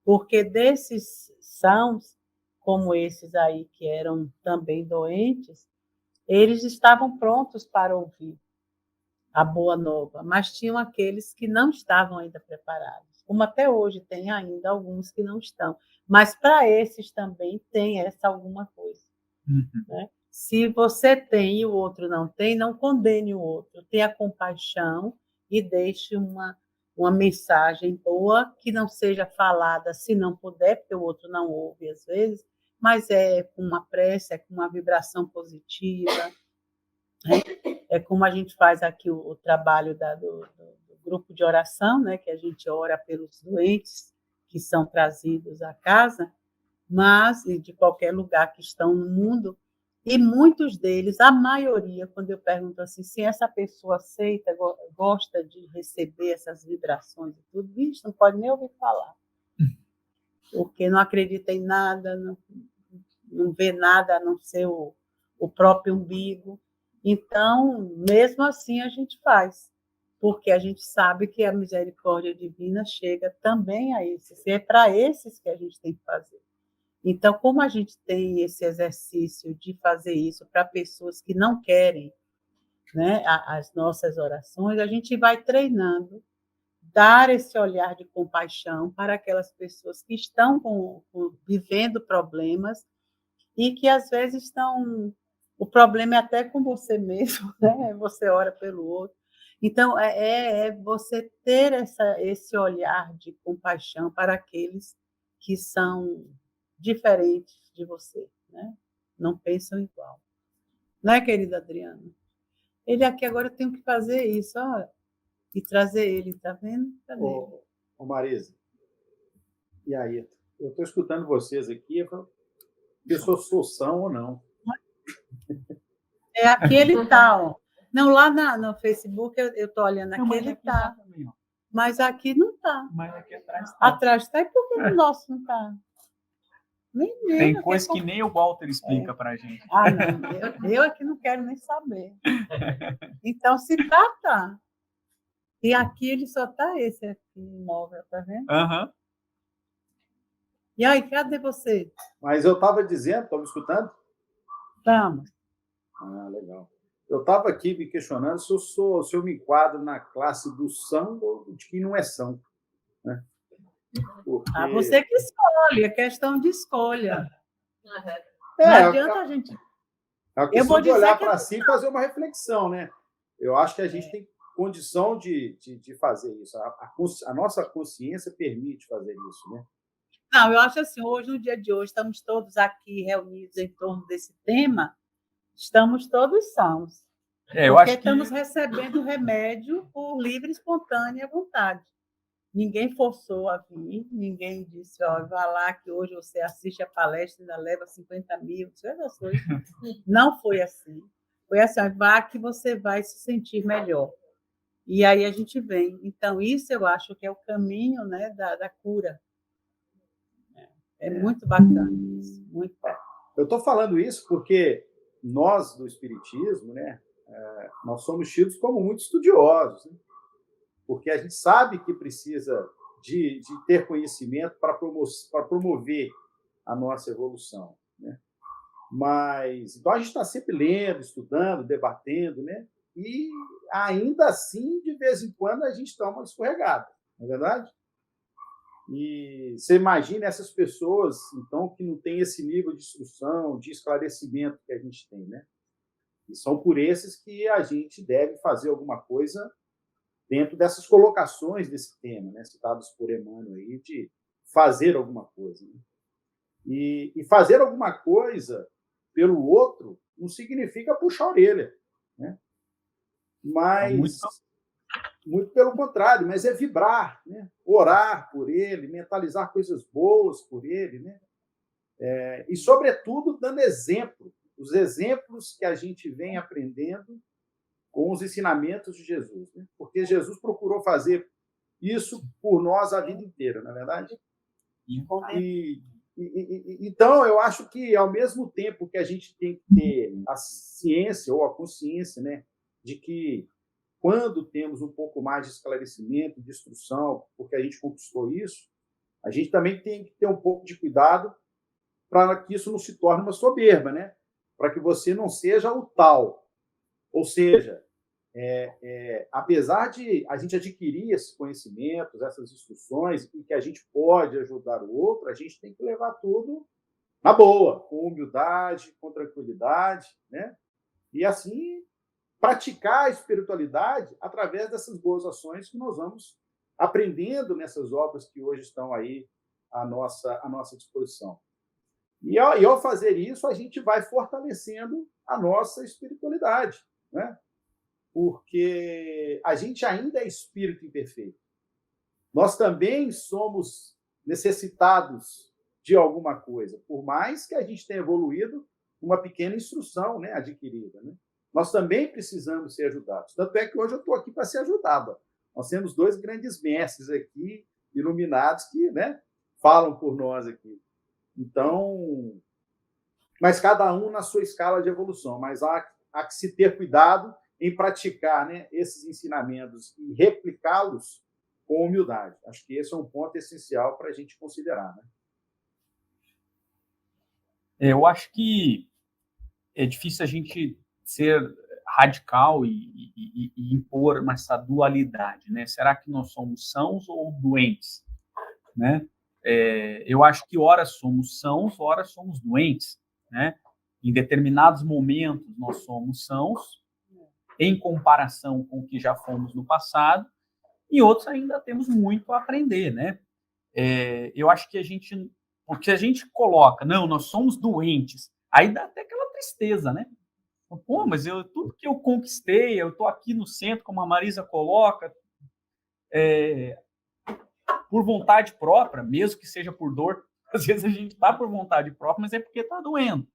S1: Porque desses sãos, como esses aí que eram também doentes, eles estavam prontos para ouvir a boa nova, mas tinham aqueles que não estavam ainda preparados, como até hoje tem ainda alguns que não estão. Mas para esses também tem essa alguma coisa. Né? Se você tem e o outro não tem, não condene o outro. Tenha compaixão e deixe uma mensagem boa, que não seja falada se não puder, porque o outro não ouve às vezes, mas é com uma prece, é com uma vibração positiva. É como a gente faz aqui o trabalho do grupo de oração, né, que a gente ora pelos doentes que são trazidos à casa, mas de qualquer lugar que estão no mundo, e muitos deles, a maioria, quando eu pergunto assim, se essa pessoa aceita, gosta de receber essas vibrações e tudo, bicho, não pode nem ouvir falar, porque não acredita em nada, não vê nada a não ser o próprio umbigo. Então, mesmo assim, a gente faz, porque a gente sabe que a misericórdia divina chega também a esses, e é para esses que a gente tem que fazer. Então, como a gente tem esse exercício de fazer isso para pessoas que não querem, né, as nossas orações, a gente vai treinando, dar esse olhar de compaixão para aquelas pessoas que estão vivendo problemas e que, às vezes, estão... O problema é até com você mesmo, né? Você ora pelo outro. Então, é você ter esse olhar de compaixão para aqueles que são diferentes de você, né? Não pensam igual. Não é, querida Adriana? Ele aqui agora, eu tenho que fazer isso, ó, e trazer ele, tá vendo? Cadê ele?
S2: Ô Marisa, e aí? Eu estou escutando vocês aqui, eu falo, pessoas são ou não.
S1: Aqui ele tá, ó. Não, lá no Facebook eu estou olhando, aqui ele tá.
S3: Também, ó.
S1: Mas aqui não tá.
S3: Mas aqui atrás tá.
S1: Atrás tá, e por que o nosso não tá? Menino,
S3: Tem coisa que nem o Walter explica pra gente.
S1: Ah, não. Eu aqui não quero nem saber. Então, se tá. E aqui ele só tá esse aqui, imóvel, tá vendo?
S3: Aham.
S1: E aí, cadê você?
S2: Mas eu estava dizendo, estão me escutando?
S1: Estamos.
S2: Ah, legal. Eu estava aqui me questionando se eu me enquadro na classe do são ou de quem não é são. Né? Porque...
S1: Você que escolhe, é questão de escolha.
S2: Não
S1: adianta a gente...
S2: É a questão de olhar para si e fazer uma reflexão, né? Eu acho que a gente tem condição de fazer isso. A nossa consciência permite fazer isso, né?
S1: Não, eu acho assim, hoje, no dia de hoje, estamos todos aqui reunidos em torno desse tema, estamos todos sãos.
S3: Eu
S1: porque
S3: acho que...
S1: estamos recebendo remédio por livre, espontânea vontade. Ninguém forçou a vir, ninguém disse, ó, vá lá que hoje você assiste a palestra e ainda leva 50 mil, essas coisas. Não foi assim. Foi assim, ó, vá que você vai se sentir melhor. E aí a gente vem. Então, isso eu acho que é o caminho, né, da cura. É muito bacana isso, muito bacana.
S2: Eu estou falando isso porque nós, do Espiritismo, né, nós somos tidos como muito estudiosos, né? Porque a gente sabe que precisa de ter conhecimento para promover a nossa evolução, né? Mas então a gente está sempre lendo, estudando, debatendo, né? E ainda assim, de vez em quando, a gente toma uma escorregada, não é verdade? E você imagina essas pessoas, então, que não têm esse nível de instrução, de esclarecimento que a gente tem, né? E são por esses que a gente deve fazer alguma coisa dentro dessas colocações desse tema, né, citados por Emmanuel aí, de fazer alguma coisa. Né? E fazer alguma coisa pelo outro não significa puxar a orelha, né? Mas, muito pelo contrário, mas é vibrar, né? Orar por ele, mentalizar coisas boas por ele, né? E, sobretudo, dando exemplo, os exemplos que a gente vem aprendendo com os ensinamentos de Jesus, né? Porque Jesus procurou fazer isso por nós a vida inteira, não é verdade? Então, eu acho que, ao mesmo tempo que a gente tem que ter a ciência ou a consciência, né, de que, quando temos um pouco mais de esclarecimento, de instrução, porque a gente conquistou isso, a gente também tem que ter um pouco de cuidado para que isso não se torne uma soberba, né? Para que você não seja o tal. Ou seja, apesar de a gente adquirir esses conhecimentos, essas instruções, e que a gente pode ajudar o outro, a gente tem que levar tudo na boa, com humildade, com tranquilidade, né? E assim praticar a espiritualidade através dessas boas ações que nós vamos aprendendo nessas obras que hoje estão aí à nossa disposição. E ao fazer isso, a gente vai fortalecendo a nossa espiritualidade, né? Porque a gente ainda é espírito imperfeito. Nós também somos necessitados de alguma coisa, por mais que a gente tenha evoluído uma pequena instrução, né, adquirida, né? Nós também precisamos ser ajudados. Tanto é que hoje eu estou aqui para ser ajudado. Nós temos 2 grandes mestres aqui, iluminados, que, né, falam por nós aqui. Então, mas cada um na sua escala de evolução. Mas há que se ter cuidado em praticar, né, esses ensinamentos e replicá-los com humildade. Acho que esse é um ponto essencial para a gente considerar, né?
S3: Eu acho que é difícil a gente ser radical e impor essa dualidade, né? Será que nós somos sãos ou doentes, né? Eu acho que ora somos sãos, ora somos doentes, né? Em determinados momentos nós somos sãos, em comparação com o que já fomos no passado, e outros ainda temos muito a aprender, né? Eu acho que porque a gente coloca, não, nós somos doentes, aí dá até aquela tristeza, né? Pô, mas tudo que eu conquistei, eu estou aqui no centro, como a Marisa coloca, por vontade própria, mesmo que seja por dor. Às vezes a gente está por vontade própria, mas é porque está doendo,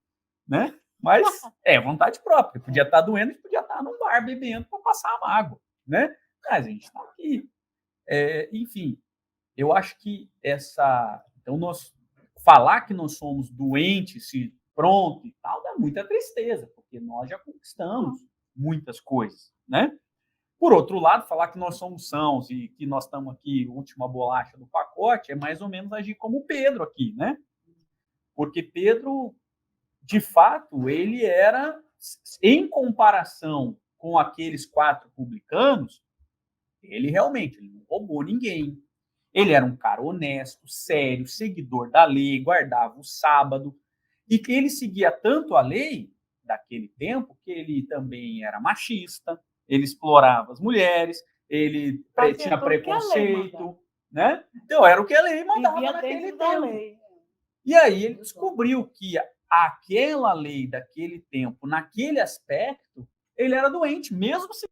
S3: né? Mas é vontade própria. Podia estar doendo, a gente podia estar num bar bebendo para passar a mágoa, né? Mas a gente está aqui. Enfim, eu acho que então, nós falar que nós somos doentes, pronto e tal, dá muita tristeza, porque nós já conquistamos muitas coisas, né? Por outro lado, falar que nós somos sãos e que nós estamos aqui, última bolacha do pacote, é mais ou menos agir como Pedro aqui, né? Porque Pedro, de fato, ele era, em comparação com aqueles 4 publicanos, ele realmente não roubou ninguém. Ele era um cara honesto, sério, seguidor da lei, guardava o sábado, e que ele seguia tanto a lei daquele tempo que ele também era machista, ele explorava as mulheres, ele tinha preconceito, né? Então era o que a lei mandava naquele tempo. E aí ele descobriu que aquela lei daquele tempo, naquele aspecto, ele era doente, mesmo se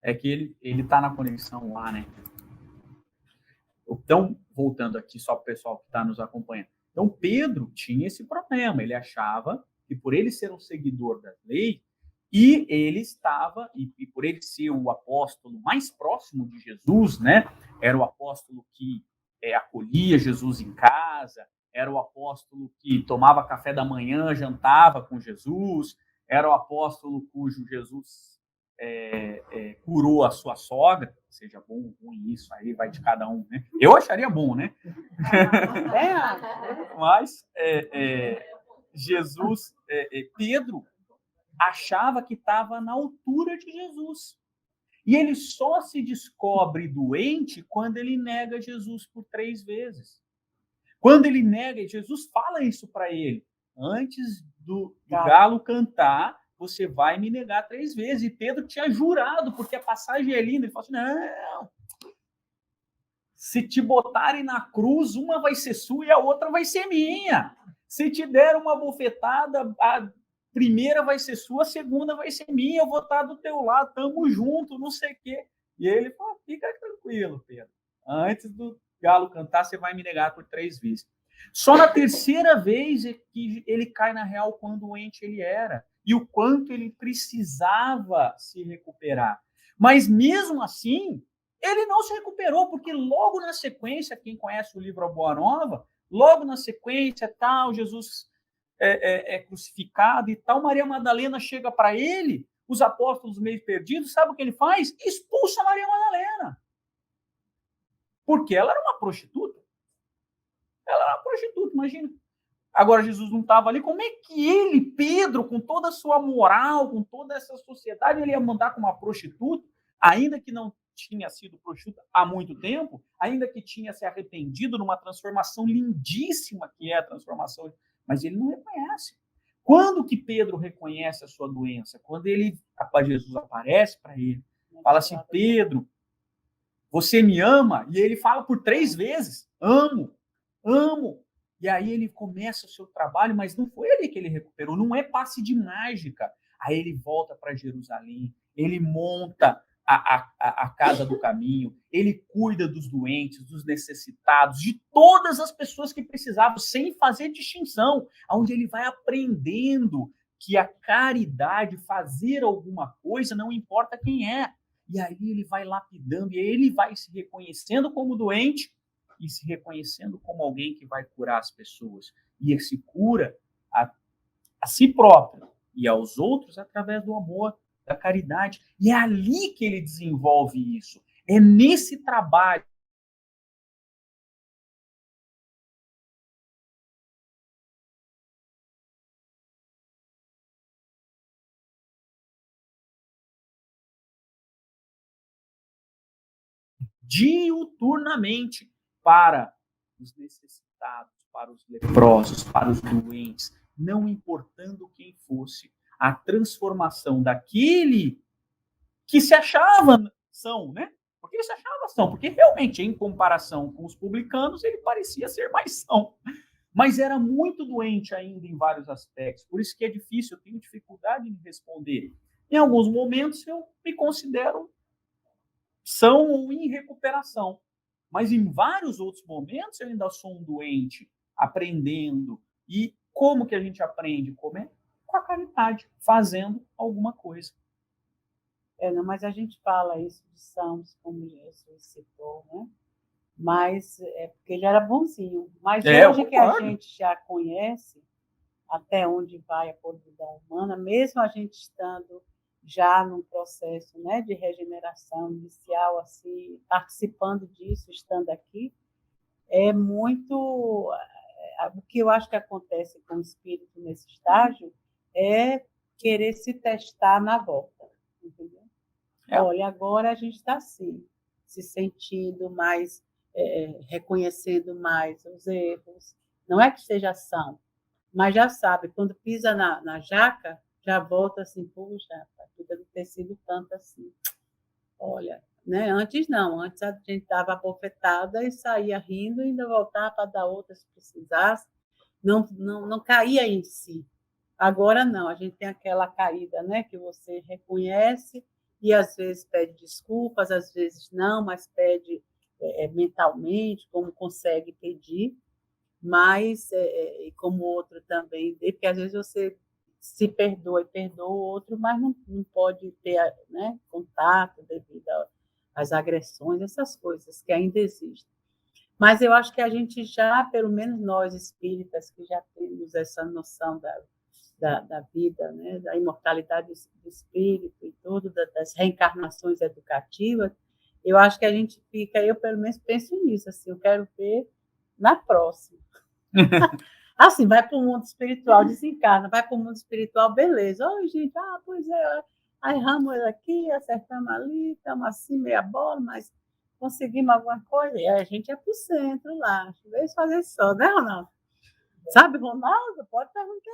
S3: é que ele está na conexão lá, né? Então, voltando aqui só para o pessoal que está nos acompanhando. Então, Pedro tinha esse problema. Ele achava que por ele ser um seguidor da lei, e ele estava, e por ele ser o apóstolo mais próximo de Jesus, né? Era o apóstolo que acolhia Jesus em casa, era o apóstolo que tomava café da manhã, jantava com Jesus, era o apóstolo cujo Jesus curou a sua sogra, seja bom ou ruim isso, aí vai de cada um, né? Eu acharia bom, né? Mas Jesus, Pedro achava que estava na altura de Jesus. E ele só se descobre doente quando ele nega Jesus por 3 vezes. Quando ele nega, Jesus fala isso para ele. Antes do galo cantar, você vai me negar 3 vezes. E Pedro tinha jurado, porque a passagem é linda. Ele falou assim, não, se te botarem na cruz, uma vai ser sua e a outra vai ser minha. Se te der uma bofetada, a primeira vai ser sua, a segunda vai ser minha, eu vou estar do teu lado, tamo junto, não sei o quê. E ele falou, fica tranquilo, Pedro. Antes do galo cantar, você vai me negar por 3 vezes. Só na terceira vez é que ele cai na real quão doente ele era e o quanto ele precisava se recuperar. Mas mesmo assim, ele não se recuperou, porque logo na sequência, quem conhece o livro A Boa Nova, logo na sequência, tal, Jesus é crucificado e tal, Maria Madalena chega para ele, os apóstolos meio perdidos, sabe o que ele faz? Expulsa Maria Madalena. Porque ela era uma prostituta. Ela era uma prostituta, imagina. Agora Jesus não estava ali, como é que ele, Pedro, com toda a sua moral, com toda essa sociedade, ele ia mandar com uma prostituta, ainda que não tinha sido prostituta há muito tempo, ainda que tinha se arrependido numa transformação lindíssima que é a transformação, mas ele não reconhece. Quando que Pedro reconhece a sua doença? Quando Jesus aparece para ele, fala assim, Pedro, você me ama? E ele fala por 3 vezes, amo. E aí ele começa o seu trabalho, mas não foi ali que ele recuperou, não é passe de mágica. Aí ele volta para Jerusalém, ele monta a casa do caminho, ele cuida dos doentes, dos necessitados, de todas as pessoas que precisavam, sem fazer distinção, onde ele vai aprendendo que a caridade, fazer alguma coisa, não importa quem é. E aí ele vai lapidando, e aí ele vai se reconhecendo como doente e se reconhecendo como alguém que vai curar as pessoas. E ele se cura a si próprio e aos outros através do amor, da caridade. E é ali que ele desenvolve isso. É nesse trabalho diuturnamente para os necessitados, para os leprosos, para os doentes, não importando quem fosse. A transformação daquele que se achava são, né? Porque ele se achava são, porque realmente, em comparação com os publicanos, ele parecia ser mais são. Mas era muito doente ainda em vários aspectos. Por isso que é difícil, eu tenho dificuldade em responder. Em alguns momentos, eu me considero são ou em recuperação. Mas em vários outros momentos, eu ainda sou um doente, aprendendo. E como que a gente aprende? Como é? Com a caridade, fazendo alguma coisa.
S1: Não, mas a gente fala isso de Samos, como Jesus citou, né? Mas é porque ele era bonzinho. Mas hoje que a gente já conhece até onde vai a podridão humana, mesmo a gente estando já num processo, né, de regeneração inicial, assim, participando disso, estando aqui, é muito... O que eu acho que acontece com o espírito nesse estágio é querer se testar na volta, entendeu? Olha, agora a gente está assim, se sentindo mais, reconhecendo mais os erros. Não é que seja ação, mas já sabe, quando pisa na jaca, já volta assim, puxa, podia não ter sido tanto assim. Olha, né? Antes não, antes a gente dava a bofetada e saía rindo e ainda voltava para dar outra se precisasse. Não caía em si. Agora não, a gente tem aquela caída, né, que você reconhece e às vezes pede desculpas, às vezes não, mas pede mentalmente, como consegue pedir, mas como o outro também, porque às vezes você se perdoa e perdoa o outro, mas não pode ter, né, contato devido às agressões, essas coisas que ainda existem. Mas eu acho que a gente já, pelo menos nós espíritas, que já temos essa noção da vida, né, da imortalidade do espírito e tudo, das reencarnações educativas, eu acho que a gente fica, eu pelo menos penso nisso, assim, eu quero ver na próxima. Assim, vai para o mundo espiritual, desencarna, vai para o mundo espiritual, beleza. Oi, gente, pois é, aí erramos aqui, acertamos ali, estamos assim, meia bola, mas conseguimos alguma coisa, e a gente é para o centro lá. Deixa eu fazer só, né, Ronaldo? Sabe, Ronaldo? Pode perguntar.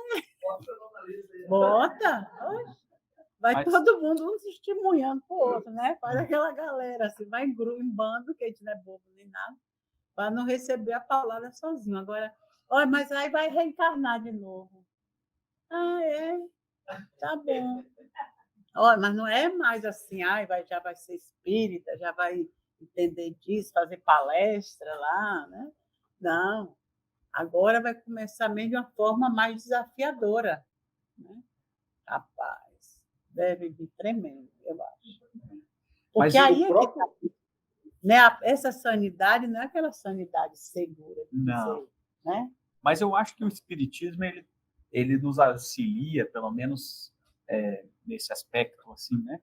S1: Bota. Vai todo mundo um testemunhando para o outro, né? Faz aquela galera, assim, vai em bando, que a gente não é bobo nem nada, para não receber a palavra sozinho. Agora, olha, mas aí vai reencarnar de novo. É? Tá bom. Olha, mas não é mais assim, já vai ser espírita, já vai entender disso, fazer palestra lá, né? Não. Agora vai começar mesmo de uma forma mais desafiadora, né? Rapaz, deve vir tremendo, eu acho. Porque aí próprio... né, essa sanidade não é aquela sanidade segura de dizer, né?
S3: Mas eu acho que o espiritismo ele nos auxilia, pelo menos nesse aspecto, assim, né?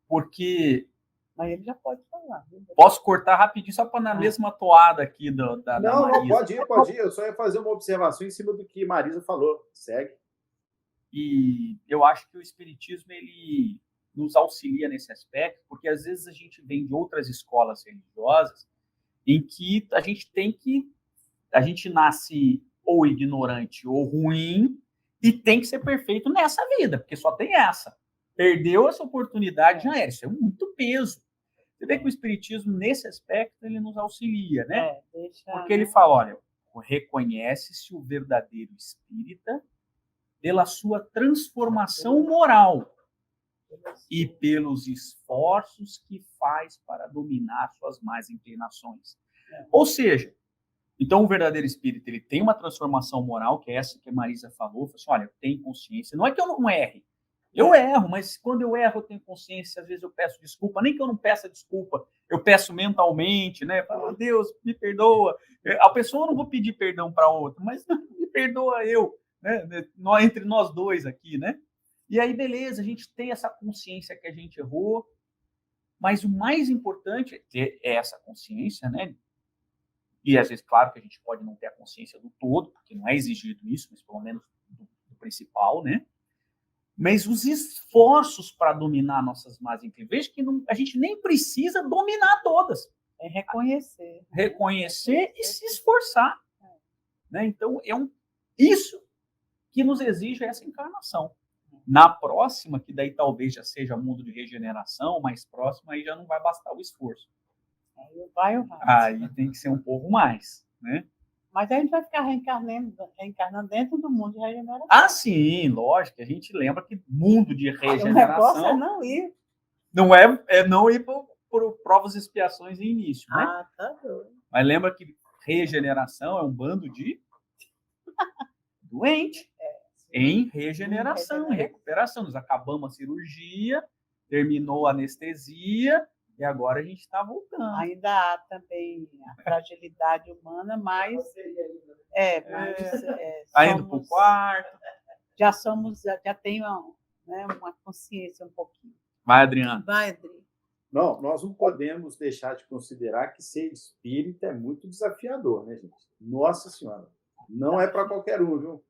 S3: Porque...
S1: Mas ele já pode falar.
S3: Posso cortar rapidinho, só para na mesma toada aqui da Marisa.
S2: Não, pode ir. Eu só ia fazer uma observação em cima do que Marisa falou. Segue.
S3: E eu acho que o espiritismo, ele nos auxilia nesse aspecto, porque às vezes a gente vem de outras escolas religiosas em que a gente nasce ou ignorante ou ruim e tem que ser perfeito nessa vida, porque só tem essa. Perdeu essa oportunidade, já era. Isso é muito peso. Você vê que o espiritismo, nesse aspecto, ele nos auxilia, né? Porque ele fala, olha, reconhece-se o verdadeiro espírita pela sua transformação moral e pelos esforços que faz para dominar suas más inclinações. Ou seja, então o verdadeiro espírito, ele tem uma transformação moral, que é essa que a Marisa falou, assim, olha, eu tenho consciência, não é que eu não erre, eu erro, mas quando eu erro eu tenho consciência, às vezes eu peço desculpa, nem que eu não peça desculpa, eu peço mentalmente, né, falo, Deus, me perdoa, a pessoa eu não vou pedir perdão para outra, mas me perdoa eu, né, entre nós dois aqui, né, e aí beleza, a gente tem essa consciência que a gente errou, mas o mais importante é ter essa consciência, né, e às vezes, claro que a gente pode não ter a consciência do todo, porque não é exigido isso, mas pelo menos do principal, né? Mas os esforços para dominar nossas más inclinações, veja que a gente nem precisa dominar todas.
S1: É reconhecer.
S3: Reconhecer e se esforçar. Né? Então, isso que nos exige essa encarnação. Na próxima, que daí talvez já seja mundo de regeneração, mais próximo, aí já não vai bastar o esforço. Aí tem que ser um pouco mais, né?
S1: Mas a gente vai ficar reencarnando dentro do mundo de regeneração.
S3: Ah, sim, lógico. A gente lembra que mundo de regeneração... O
S1: negócio é não ir.
S3: Não ir por provas e expiações em início, né?
S1: Ah, tá doido.
S3: Mas lembra que regeneração é um bando de doente. Em regeneração, em recuperação. Nós acabamos a cirurgia, terminou a anestesia e agora a gente está voltando.
S1: Ainda há também a fragilidade humana, mas
S3: Tá indo para o quarto.
S1: Já tem uma consciência um pouquinho.
S3: Vai, Adriano.
S1: Vai, Adri.
S2: Não, nós não podemos deixar de considerar que ser espírita é muito desafiador, né, gente? Nossa Senhora. Não é para qualquer um, viu?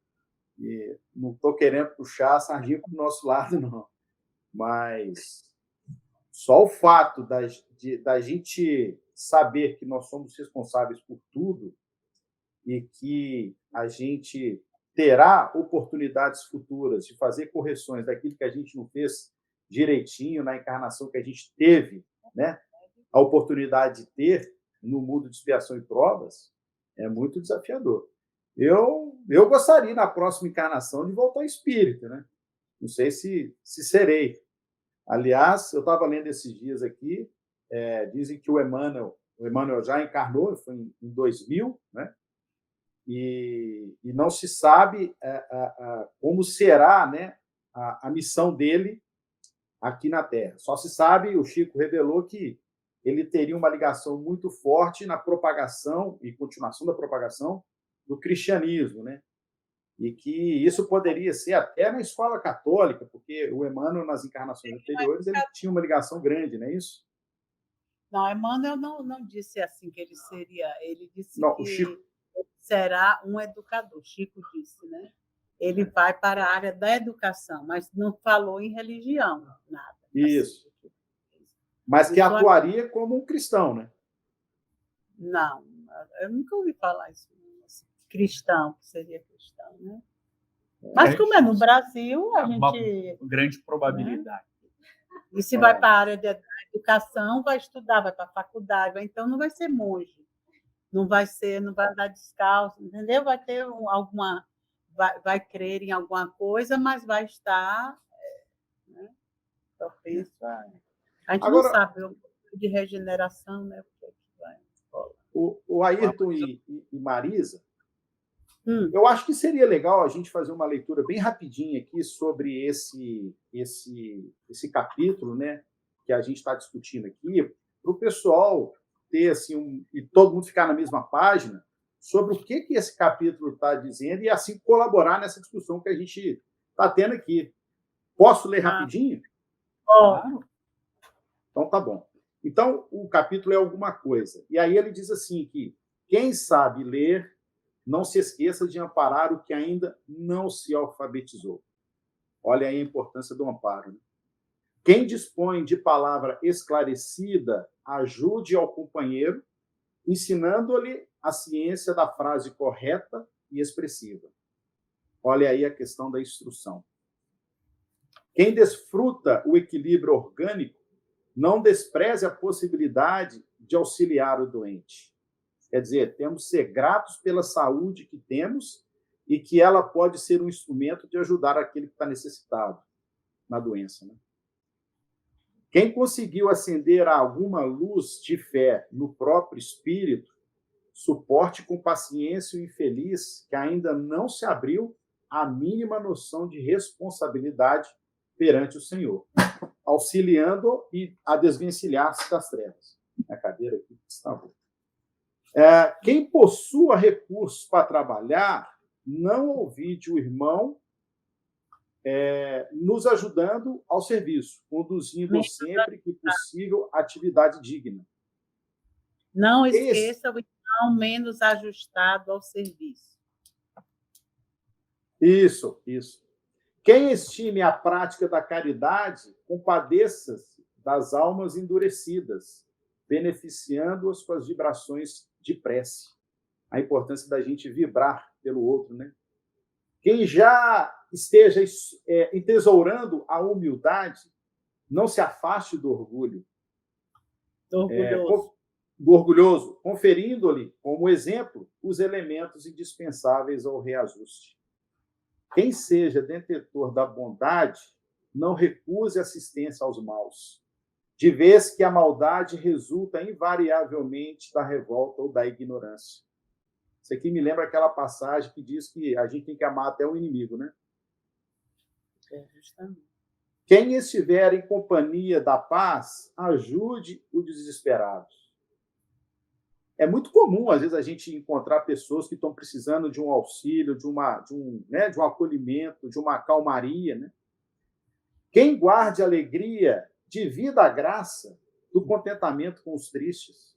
S2: E não estou querendo puxar a sardinha para o nosso lado, não. Mas só o fato da gente saber que nós somos responsáveis por tudo e que a gente terá oportunidades futuras de fazer correções daquilo que a gente não fez direitinho na encarnação que a gente teve, né? A oportunidade de ter no mundo de expiação e provas é muito desafiador. Eu gostaria, na próxima encarnação, de voltar espírita, né? Não sei se serei. Aliás, eu estava lendo esses dias aqui, dizem que o Emmanuel já encarnou, foi em 2000, né? E não se sabe como será, né, a missão dele aqui na Terra. Só se sabe, o Chico revelou que ele teria uma ligação muito forte na propagação e continuação da propagação do cristianismo, né? E que isso poderia ser até na escola católica, porque o Emmanuel, nas encarnações anteriores, ele tinha uma ligação grande, não é isso?
S1: Não, Emmanuel não disse assim que ele seria, ele disse
S2: não,
S1: que
S2: o Chico...
S1: será um educador, Chico disse, né? Ele vai para a área da educação, mas não falou em religião, nada.
S2: Isso. Mas que atuaria como um cristão, né?
S1: Não, eu nunca ouvi falar isso. Cristão, que seria cristão, né? Mas como é no Brasil, a gente...
S3: Grande probabilidade.
S1: Né? E se vai para a área de educação, vai estudar, vai para a faculdade, então não vai ser monge. Não vai andar descalço, entendeu? Vai ter alguma... Vai crer em alguma coisa, mas vai estar... Né? Talvez a gente não sabe o de regeneração, né?
S2: O Ayrton e Marisa, eu acho que seria legal a gente fazer uma leitura bem rapidinha aqui sobre esse capítulo, né, que a gente está discutindo aqui, para o pessoal ter assim e todo mundo ficar na mesma página sobre o que esse capítulo está dizendo e assim colaborar nessa discussão que a gente está tendo aqui. Posso ler rapidinho?
S1: Claro.
S2: Então tá bom. Então o capítulo é alguma coisa. E aí ele diz assim que quem sabe ler não se esqueça de amparar o que ainda não se alfabetizou. Olha aí a importância do amparo. Né? Quem dispõe de palavra esclarecida, ajude ao companheiro, ensinando-lhe a ciência da frase correta e expressiva. Olha aí a questão da instrução. Quem desfruta o equilíbrio orgânico, não despreze a possibilidade de auxiliar o doente. Quer dizer, temos que ser gratos pela saúde que temos e que ela pode ser um instrumento de ajudar aquele que está necessitado na doença. Né? Quem conseguiu acender alguma luz de fé no próprio espírito, suporte com paciência o infeliz que ainda não se abriu à mínima noção de responsabilidade perante o Senhor, auxiliando a desvencilhar-se das trevas. A cadeira aqui está boa. Quem possua recursos para trabalhar, não ouvide o irmão nos ajudando ao serviço, conduzindo sempre que possível atividade digna.
S1: Não esqueça o irmão menos ajustado ao serviço.
S2: Isso. Quem estime a prática da caridade, compadeça-se das almas endurecidas, beneficiando-os com as vibrações de prece. A importância da gente vibrar pelo outro, né? Quem já esteja entesourando a humildade, não se afaste do orgulho. Do orgulhoso, conferindo-lhe, como exemplo, os elementos indispensáveis ao reajuste. Quem seja detentor da bondade, não recuse assistência aos maus, de vez que a maldade resulta invariavelmente da revolta ou da ignorância. Isso aqui me lembra aquela passagem que diz que a gente tem que amar até o inimigo, né?
S1: Justamente.
S2: Quem estiver em companhia da paz, ajude o desesperado. É muito comum, às vezes, a gente encontrar pessoas que estão precisando de um auxílio, de um acolhimento, de uma calmaria, né? Quem guarde alegria, divida a graça do contentamento com os tristes.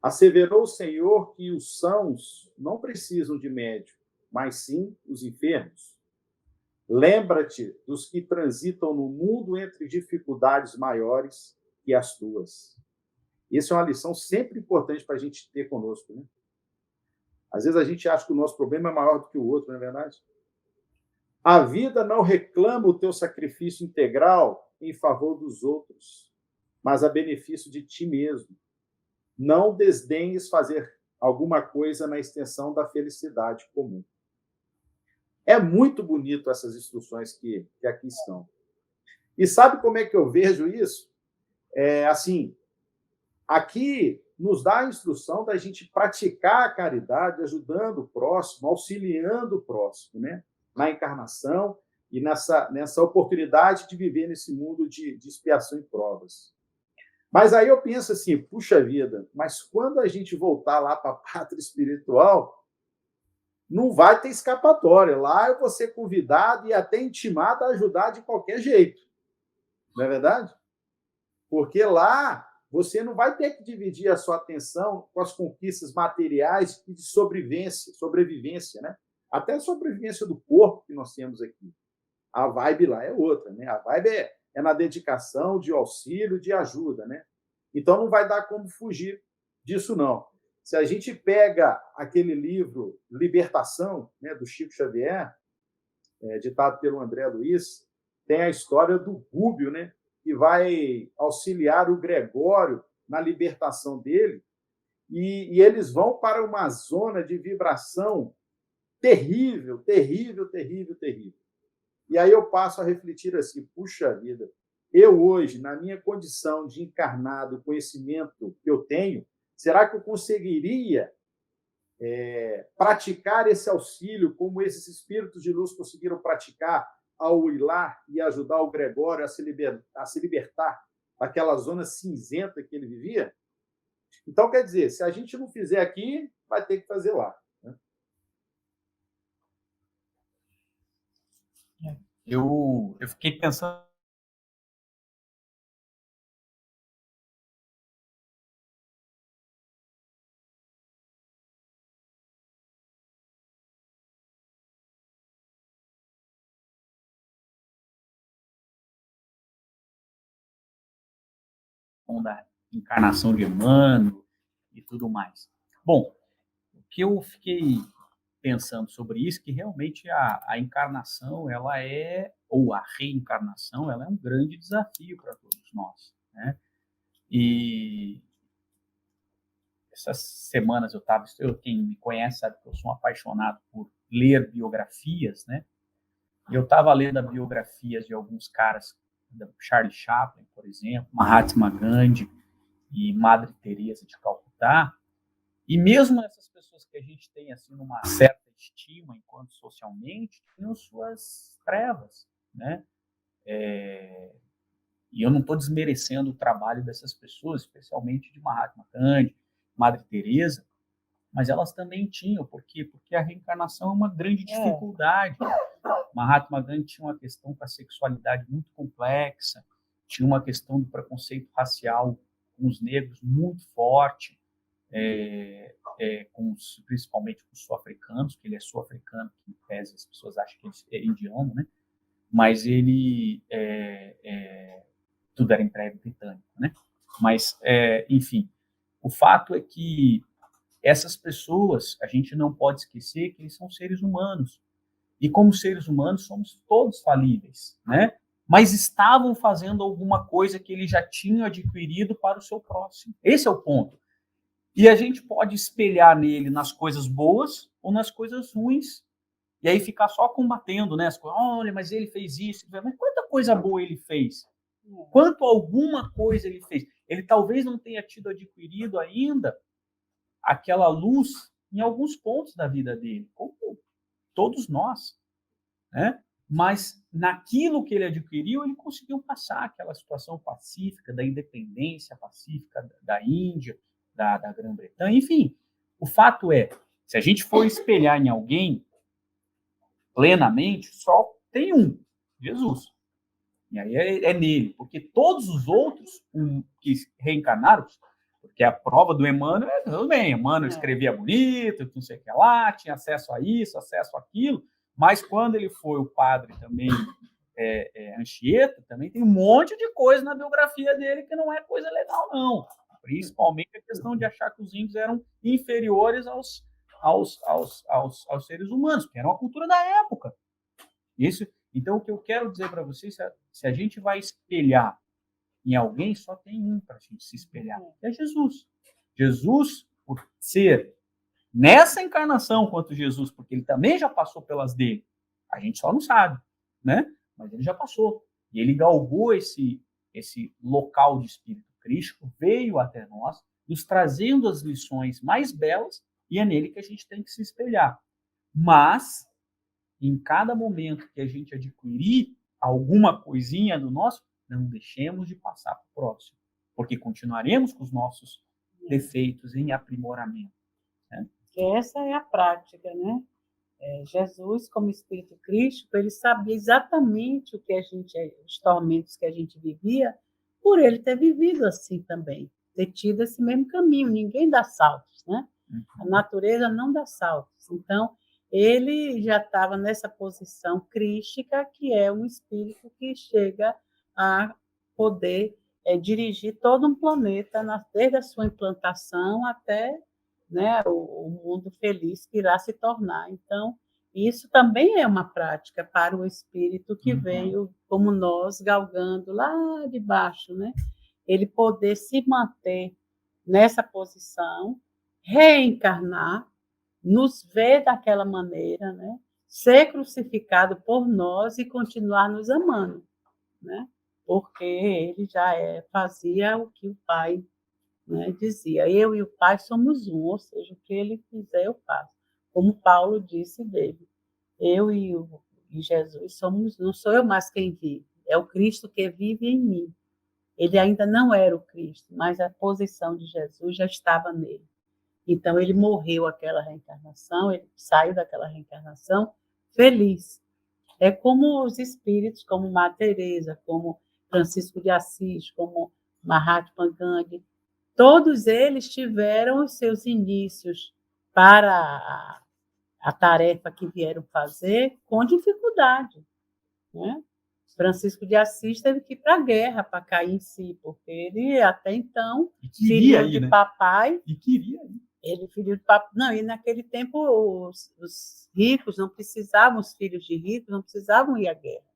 S2: Asseverou o Senhor que os sãos não precisam de médico, mas sim os enfermos. Lembra-te dos que transitam no mundo entre dificuldades maiores que as tuas. Isso é uma lição sempre importante para a gente ter conosco, né? Às vezes a gente acha que o nosso problema é maior do que o outro, não é verdade? A vida não reclama o teu sacrifício integral em favor dos outros, mas a benefício de ti mesmo. Não desdenhes fazer alguma coisa na extensão da felicidade comum. É muito bonito essas instruções que aqui estão. E sabe como é que eu vejo isso? Assim, aqui nos dá a instrução da gente praticar a caridade, ajudando o próximo, auxiliando o próximo, né? Na encarnação e nessa oportunidade de viver nesse mundo de expiação e provas. Mas aí eu penso assim, puxa vida, mas quando a gente voltar lá para a pátria espiritual, não vai ter escapatória. Lá eu vou ser convidado e até intimado a ajudar de qualquer jeito. Não é verdade? Porque lá você não vai ter que dividir a sua atenção com as conquistas materiais e de sobrevivência, né? Até a sobrevivência do corpo que nós temos aqui. A vibe lá é outra, né? A vibe é na dedicação, de auxílio, de ajuda, né? Então não vai dar como fugir disso, não. Se a gente pega aquele livro Libertação, né, do Chico Xavier, ditado pelo André Luiz, tem a história do Rúbio, né, que vai auxiliar o Gregório na libertação dele, e eles vão para uma zona de vibração terrível, terrível, terrível, terrível. E aí eu passo a refletir assim, puxa vida, eu hoje, na minha condição de encarnado, o conhecimento que eu tenho, será que eu conseguiria praticar esse auxílio como esses espíritos de luz conseguiram praticar ao ir lá e ajudar o Gregório a se libertar daquela zona cinzenta que ele vivia? Então, quer dizer, se a gente não fizer aqui, vai ter que fazer lá. Né?
S3: Eu fiquei pensando da encarnação de Emmanuel e tudo mais. Bom, o que eu fiquei pensando sobre isso, que realmente a encarnação, ela ou a reencarnação, ela é um grande desafio para todos nós, né? E essas semanas quem me conhece sabe que eu sou um apaixonado por ler biografias, né? E eu estava lendo as biografias de alguns caras, Charlie Chaplin, por exemplo, Mahatma Gandhi e Madre Teresa de Calcutá, e mesmo essas pessoas que a gente tem assim uma certa estima enquanto socialmente, tinham suas trevas, né? E eu não estou desmerecendo o trabalho dessas pessoas, especialmente de Mahatma Gandhi, Madre Teresa, mas elas também tinham, por quê? Porque a reencarnação é uma grande dificuldade. Mahatma Gandhi tinha uma questão com a sexualidade muito complexa, tinha uma questão do preconceito racial com os negros muito forte, principalmente com os sul-africanos, que ele é sul-africano, que em tese as pessoas acham que ele é indiano, né? Mas ele tudo era Império Britânico, né? Mas, enfim, o fato é que essas pessoas, a gente não pode esquecer que eles são seres humanos. E como seres humanos, somos todos falíveis, né? Mas estavam fazendo alguma coisa que eles já tinham adquirido para o seu próximo. Esse é o ponto. E a gente pode espelhar nele nas coisas boas ou nas coisas ruins. E aí ficar só combatendo, né? As coisas, olha, mas ele fez isso. Mas quanta coisa boa ele fez? Quanto alguma coisa ele fez? Ele talvez não tenha tido adquirido ainda aquela luz em alguns pontos da vida dele, como todos nós, né? Mas naquilo que ele adquiriu, ele conseguiu passar aquela situação pacífica da independência pacífica da Índia, da Grã-Bretanha, enfim. O fato é, se a gente for espelhar em alguém plenamente, só tem um, Jesus. E aí é nele, porque todos os outros que reencarnaram, porque a prova do Emmanuel é tudo bem, Emmanuel escrevia bonito, não sei o que lá, tinha acesso a isso, acesso àquilo, mas quando ele foi o padre também, Anchieta, também tem um monte de coisa na biografia dele que não é coisa legal, não. Principalmente a questão de achar que os índios eram inferiores aos seres humanos, que era uma cultura da época. Isso, então, o que eu quero dizer para vocês, se a gente vai espelhar em alguém, só tem um para a gente se espelhar, que é Jesus. Jesus, por ser nessa encarnação quanto Jesus, porque ele também já passou pelas dele, a gente só não sabe, né? Mas ele já passou. E ele galgou esse local de espírito crístico, veio até nós, nos trazendo as lições mais belas, e é nele que a gente tem que se espelhar. Mas, em cada momento que a gente adquirir alguma coisinha do nosso, não deixemos de passar para o próximo, porque continuaremos com os nossos defeitos em aprimoramento. Né?
S1: Essa é a prática, né? Jesus, como Espírito Crístico, ele sabia exatamente os tormentos que a gente vivia, por ele ter vivido assim também, ter tido esse mesmo caminho. Ninguém dá saltos, né? A natureza não dá saltos. Então, ele já estava nessa posição crística, que é um espírito que chega a poder dirigir todo um planeta, desde a sua implantação até, né, o mundo feliz que irá se tornar. Então, isso também é uma prática para o espírito que veio, como nós, galgando lá de baixo, né? Ele poder se manter nessa posição, reencarnar, nos ver daquela maneira, né? Ser crucificado por nós e continuar nos amando, né? Porque ele já fazia o que o Pai, né, dizia, eu e o Pai somos um, ou seja, o que ele fizer eu faço. Como Paulo disse dele, eu e Jesus somos, não sou eu mais quem vive, é o Cristo que vive em mim. Ele ainda não era o Cristo, mas a posição de Jesus já estava nele. Então, ele morreu aquela reencarnação, ele saiu daquela reencarnação feliz. É como os espíritos, como Madre Teresa, como Francisco de Assis, como Mahatma Gandhi, todos eles tiveram os seus inícios para a tarefa que vieram fazer com dificuldade, né? Francisco de Assis teve que ir para a guerra para cair em si, porque ele, até então, filho de papai...
S3: E queria ir.
S1: Ele, filho de papai... Não, e naquele tempo os ricos não precisavam, os filhos de ricos não precisavam ir à guerra.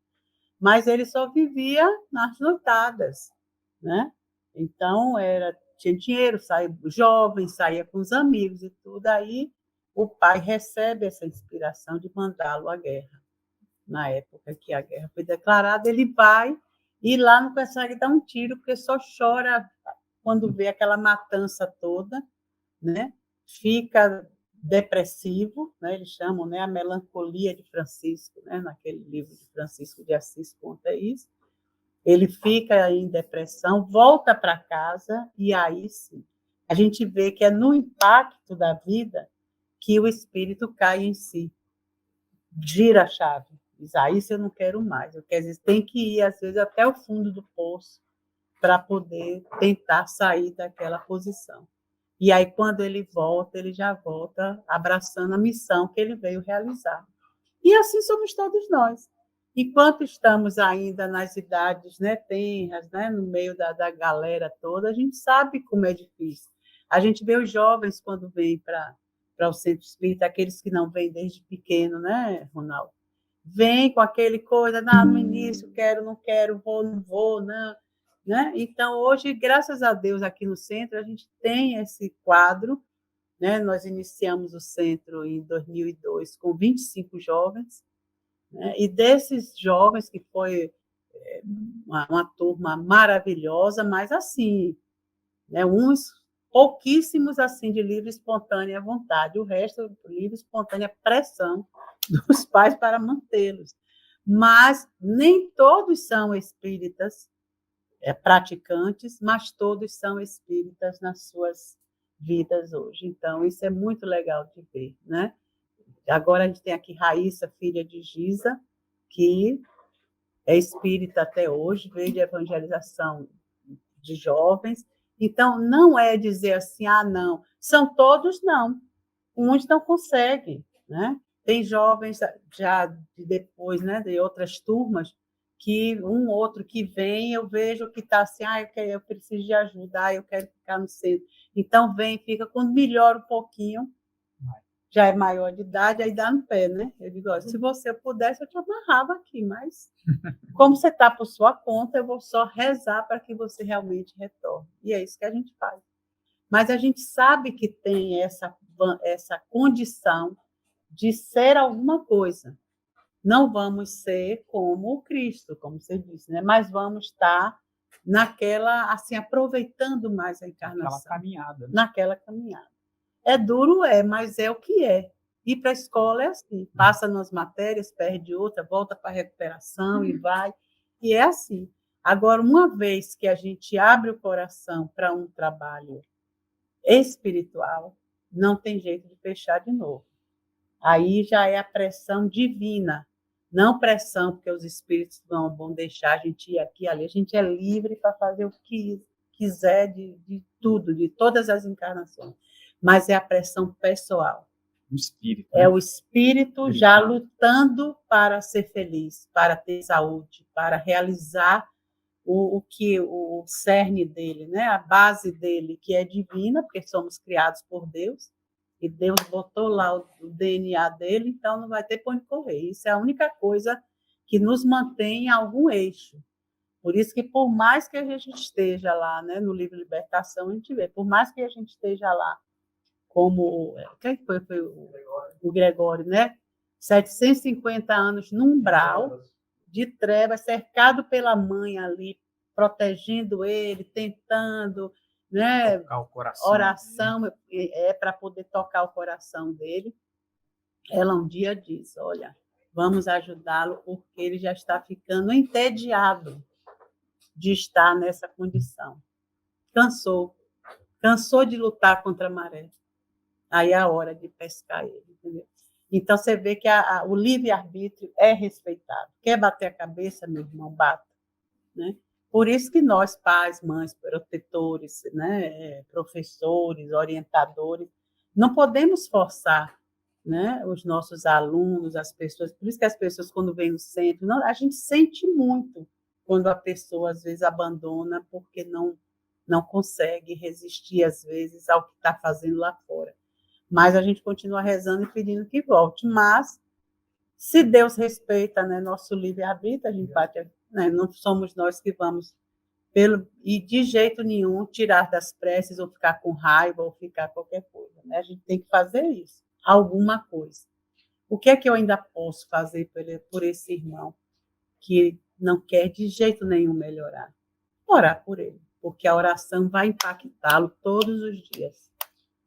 S1: Mas ele só vivia nas noitadas, né? Então, tinha dinheiro, saía jovem, saía com os amigos e tudo. Aí o pai recebe essa inspiração de mandá-lo à guerra. Na época que a guerra foi declarada, ele vai e lá não consegue dar um tiro, porque só chora quando vê aquela matança toda, né? Fica depressivo, né? Eles chamam, né, a melancolia de Francisco, né? Naquele livro de Francisco de Assis conta isso. Ele fica em depressão, volta para casa e aí sim, a gente vê que é no impacto da vida que o espírito cai em si, gira a chave. Diz, isso eu não quero mais. Quer dizer, tem que ir, às vezes, até o fundo do poço para poder tentar sair daquela posição. E aí, quando ele volta, ele já volta abraçando a missão que ele veio realizar. E assim somos todos nós. Enquanto estamos ainda nas idades, né, tenras, né, no meio da galera toda, a gente sabe como é difícil. A gente vê os jovens quando vêm para o centro espírita, aqueles que não vêm desde pequeno, né, Ronaldo? Vem com aquele coisa, não, no início quero, não quero, vou, não vou, não, né? Então, hoje, graças a Deus, aqui no centro, a gente tem esse quadro, né? Nós iniciamos o centro em 2002 com 25 jovens, né? E desses jovens, que foi uma turma maravilhosa, mas assim, né? Uns pouquíssimos assim de livre e espontânea vontade, o resto livre e espontânea pressão dos pais para mantê-los. Mas nem todos são espíritas praticantes, mas todos são espíritas nas suas vidas hoje. Então, isso é muito legal de ver, né? Agora a gente tem aqui Raíssa, filha de Giza, que é espírita até hoje, veio de evangelização de jovens. Então, não é dizer assim, ah, não, são todos, não. Uns não conseguem, né? Tem jovens já depois, né, de outras turmas, que um outro que vem, eu vejo que está assim, ah, eu preciso de ajuda, eu quero ficar no centro. Então, vem, fica, quando melhora um pouquinho, já é maior de idade, aí dá no pé, né? Eu digo, ó, se você pudesse, eu te amarrava aqui, mas como você está por sua conta, eu vou só rezar para que você realmente retorne. E é isso que a gente faz. Mas a gente sabe que tem essa condição de ser alguma coisa. Não vamos ser como o Cristo, como você disse, né? Mas vamos estar naquela, assim, aproveitando mais a encarnação.
S3: Naquela caminhada. Né?
S1: Naquela caminhada. É duro, mas é o que é. Ir para a escola é assim, passa nas matérias, perde outra, volta para a recuperação e vai. E é assim. Agora, uma vez que a gente abre o coração para um trabalho espiritual, não tem jeito de fechar de novo. Aí já é a pressão divina, não pressão porque os espíritos vão deixar a gente ir aqui e ali. A gente é livre para fazer o que quiser de tudo, de todas as encarnações. Mas é a pressão pessoal.
S3: O espírito.
S1: É o espírito já lutando para ser feliz, para ter saúde, para realizar o cerne dele, né? A base dele, que é divina, porque somos criados por Deus, e Deus botou lá o DNA dele, então não vai ter para onde correr. Isso é a única coisa que nos mantém em algum eixo. Por isso que, por mais que a gente esteja lá, né, no livro Libertação, a gente vê, por mais que a gente esteja lá, como quem foi o Gregório, né? 750 anos no umbral de trevas, cercado pela mãe ali, protegendo ele, tentando, né?
S3: Tocar o coração.
S1: Oração para poder tocar o coração dele. Ela um dia disse, olha, vamos ajudá-lo porque ele já está ficando entediado de estar nessa condição. Cansou de lutar contra a maré. Aí é a hora de pescar ele, entendeu? Então, você vê que o livre-arbítrio é respeitado. Quer bater a cabeça, meu irmão, bata. Né? Por isso que nós, pais, mães, protetores, né, professores, orientadores, não podemos forçar, né, os nossos alunos, as pessoas. Por isso que as pessoas, quando vêm no centro, a gente sente muito quando a pessoa, às vezes, abandona porque não consegue resistir, às vezes, ao que está fazendo lá fora. Mas a gente continua rezando e pedindo que volte. Mas, se Deus respeita, né, nosso livre-arbítrio, a gente bate, né, não somos nós que vamos, e de jeito nenhum, tirar das preces ou ficar com raiva ou ficar qualquer coisa. Né? A gente tem que fazer isso, alguma coisa. O que é que eu ainda posso fazer por esse irmão que não quer de jeito nenhum melhorar? Orar por ele, porque a oração vai impactá-lo todos os dias.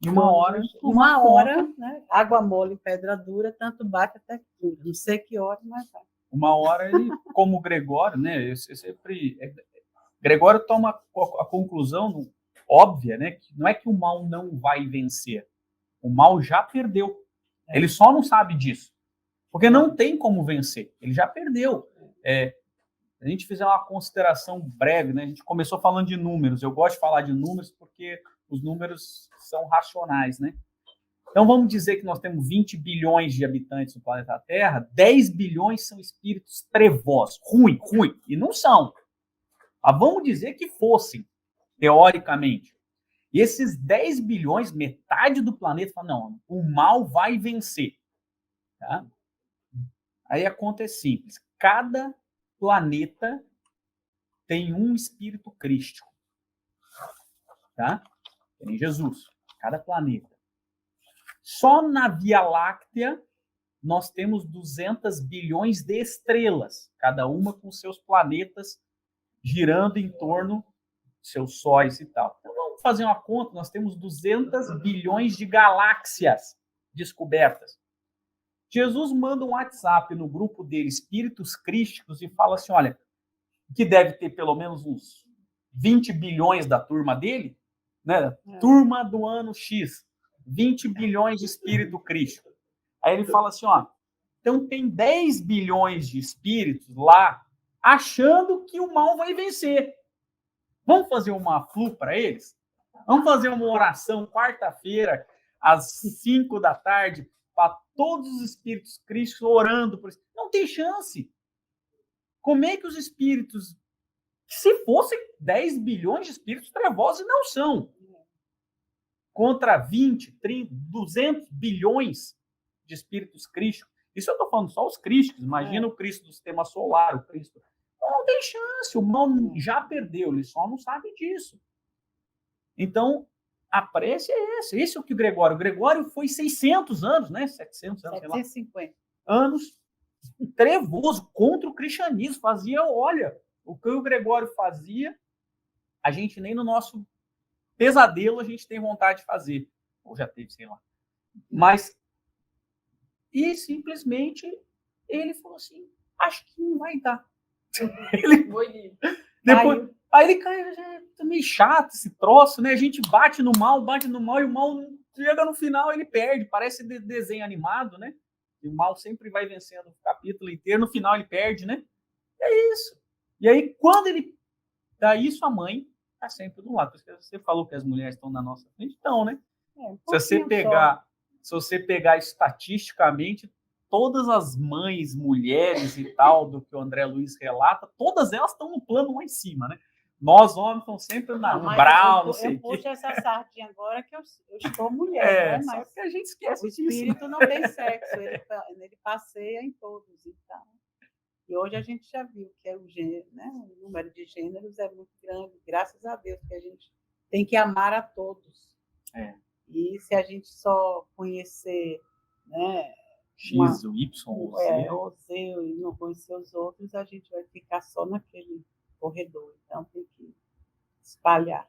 S3: E uma
S1: hora, né? Água mole, pedra dura, tanto bate até que dura. Não sei que hora, mas vai.
S3: Uma hora ele, como Gregório, né? Gregório toma a conclusão óbvia, né? Que não é que o mal não vai vencer, o mal já perdeu. Ele só não sabe disso, porque não tem como vencer. Ele já perdeu. A gente fizer uma consideração breve, né? A gente começou falando de números. Eu gosto de falar de números porque os números são racionais, né? Então, vamos dizer que nós temos 20 bilhões de habitantes no planeta Terra, 10 bilhões são espíritos trevosos, ruim, e não são. Mas vamos dizer que fossem, teoricamente. E esses 10 bilhões, metade do planeta, fala, não, o mal vai vencer. Tá? Aí a conta é simples. Cada planeta tem um espírito crístico. Tá? Tem Jesus. Cada planeta. Só na Via Láctea, nós temos 200 bilhões de estrelas, cada uma com seus planetas girando em torno de seus sóis e tal. Então, vamos fazer uma conta, nós temos 200 bilhões de galáxias descobertas. Jesus manda um WhatsApp no grupo dele, Espíritos Crísticos, e fala assim, olha, que deve ter pelo menos uns 20 bilhões da turma dele, né? Turma do ano X, 20 bilhões de espírito crístico. Aí ele fala assim, ó, então tem 10 bilhões de espíritos lá achando que o mal vai vencer. Vamos fazer uma flu para eles? Vamos fazer uma oração quarta-feira, às 5 da tarde, para todos os espíritos crísticos orando por isso. Não tem chance. Como é que os espíritos, se fossem 10 bilhões de espíritos trevosos, não são, contra 20, 30, 200 bilhões de espíritos crísticos. Isso eu estou falando só os crísticos. Imagina o Cristo do sistema solar, o Cristo. Não tem chance, o mal já perdeu, ele só não sabe disso. Então, a prece é essa. Esse é o que o Gregório foi 600 anos, né? 700 anos,
S1: 750
S3: sei lá, anos trevoso contra o cristianismo. Fazia, olha, o que o Gregório fazia, a gente nem no nosso pesadelo a gente tem vontade de fazer. Ou já teve, sei lá. Mas, e simplesmente, ele falou assim, acho que não vai dar. Depois, aí ele cai, tá meio chato esse troço, né? A gente bate no mal, e o mal chega no final, ele perde. Parece desenho animado, né? E o mal sempre vai vencendo o capítulo inteiro, no final ele perde, né? É isso. E aí, quando ele dá isso, a mãe está sempre do lado. Você falou que as mulheres estão na nossa frente, então, né? Se você pegar estatisticamente, todas as mães, mulheres e tal, do que o André Luiz relata, todas elas estão no plano lá em cima, né? Nós, homens, estamos sempre na umbral, não sei o quê.
S1: Eu puxo essa sardinha agora que eu estou mulher, né?
S3: Mas só que a gente esquece
S1: o espírito disso. Não tem sexo, ele passeia em todos, então. E hoje a gente já viu que o gênero, né? O número de gêneros é muito grande, graças a Deus, que a gente tem que amar a todos. E se a gente só conhecer, né,
S3: X, o Y,
S1: o Z e não conhecer os outros, a gente vai ficar só naquele corredor. Então tem que espalhar.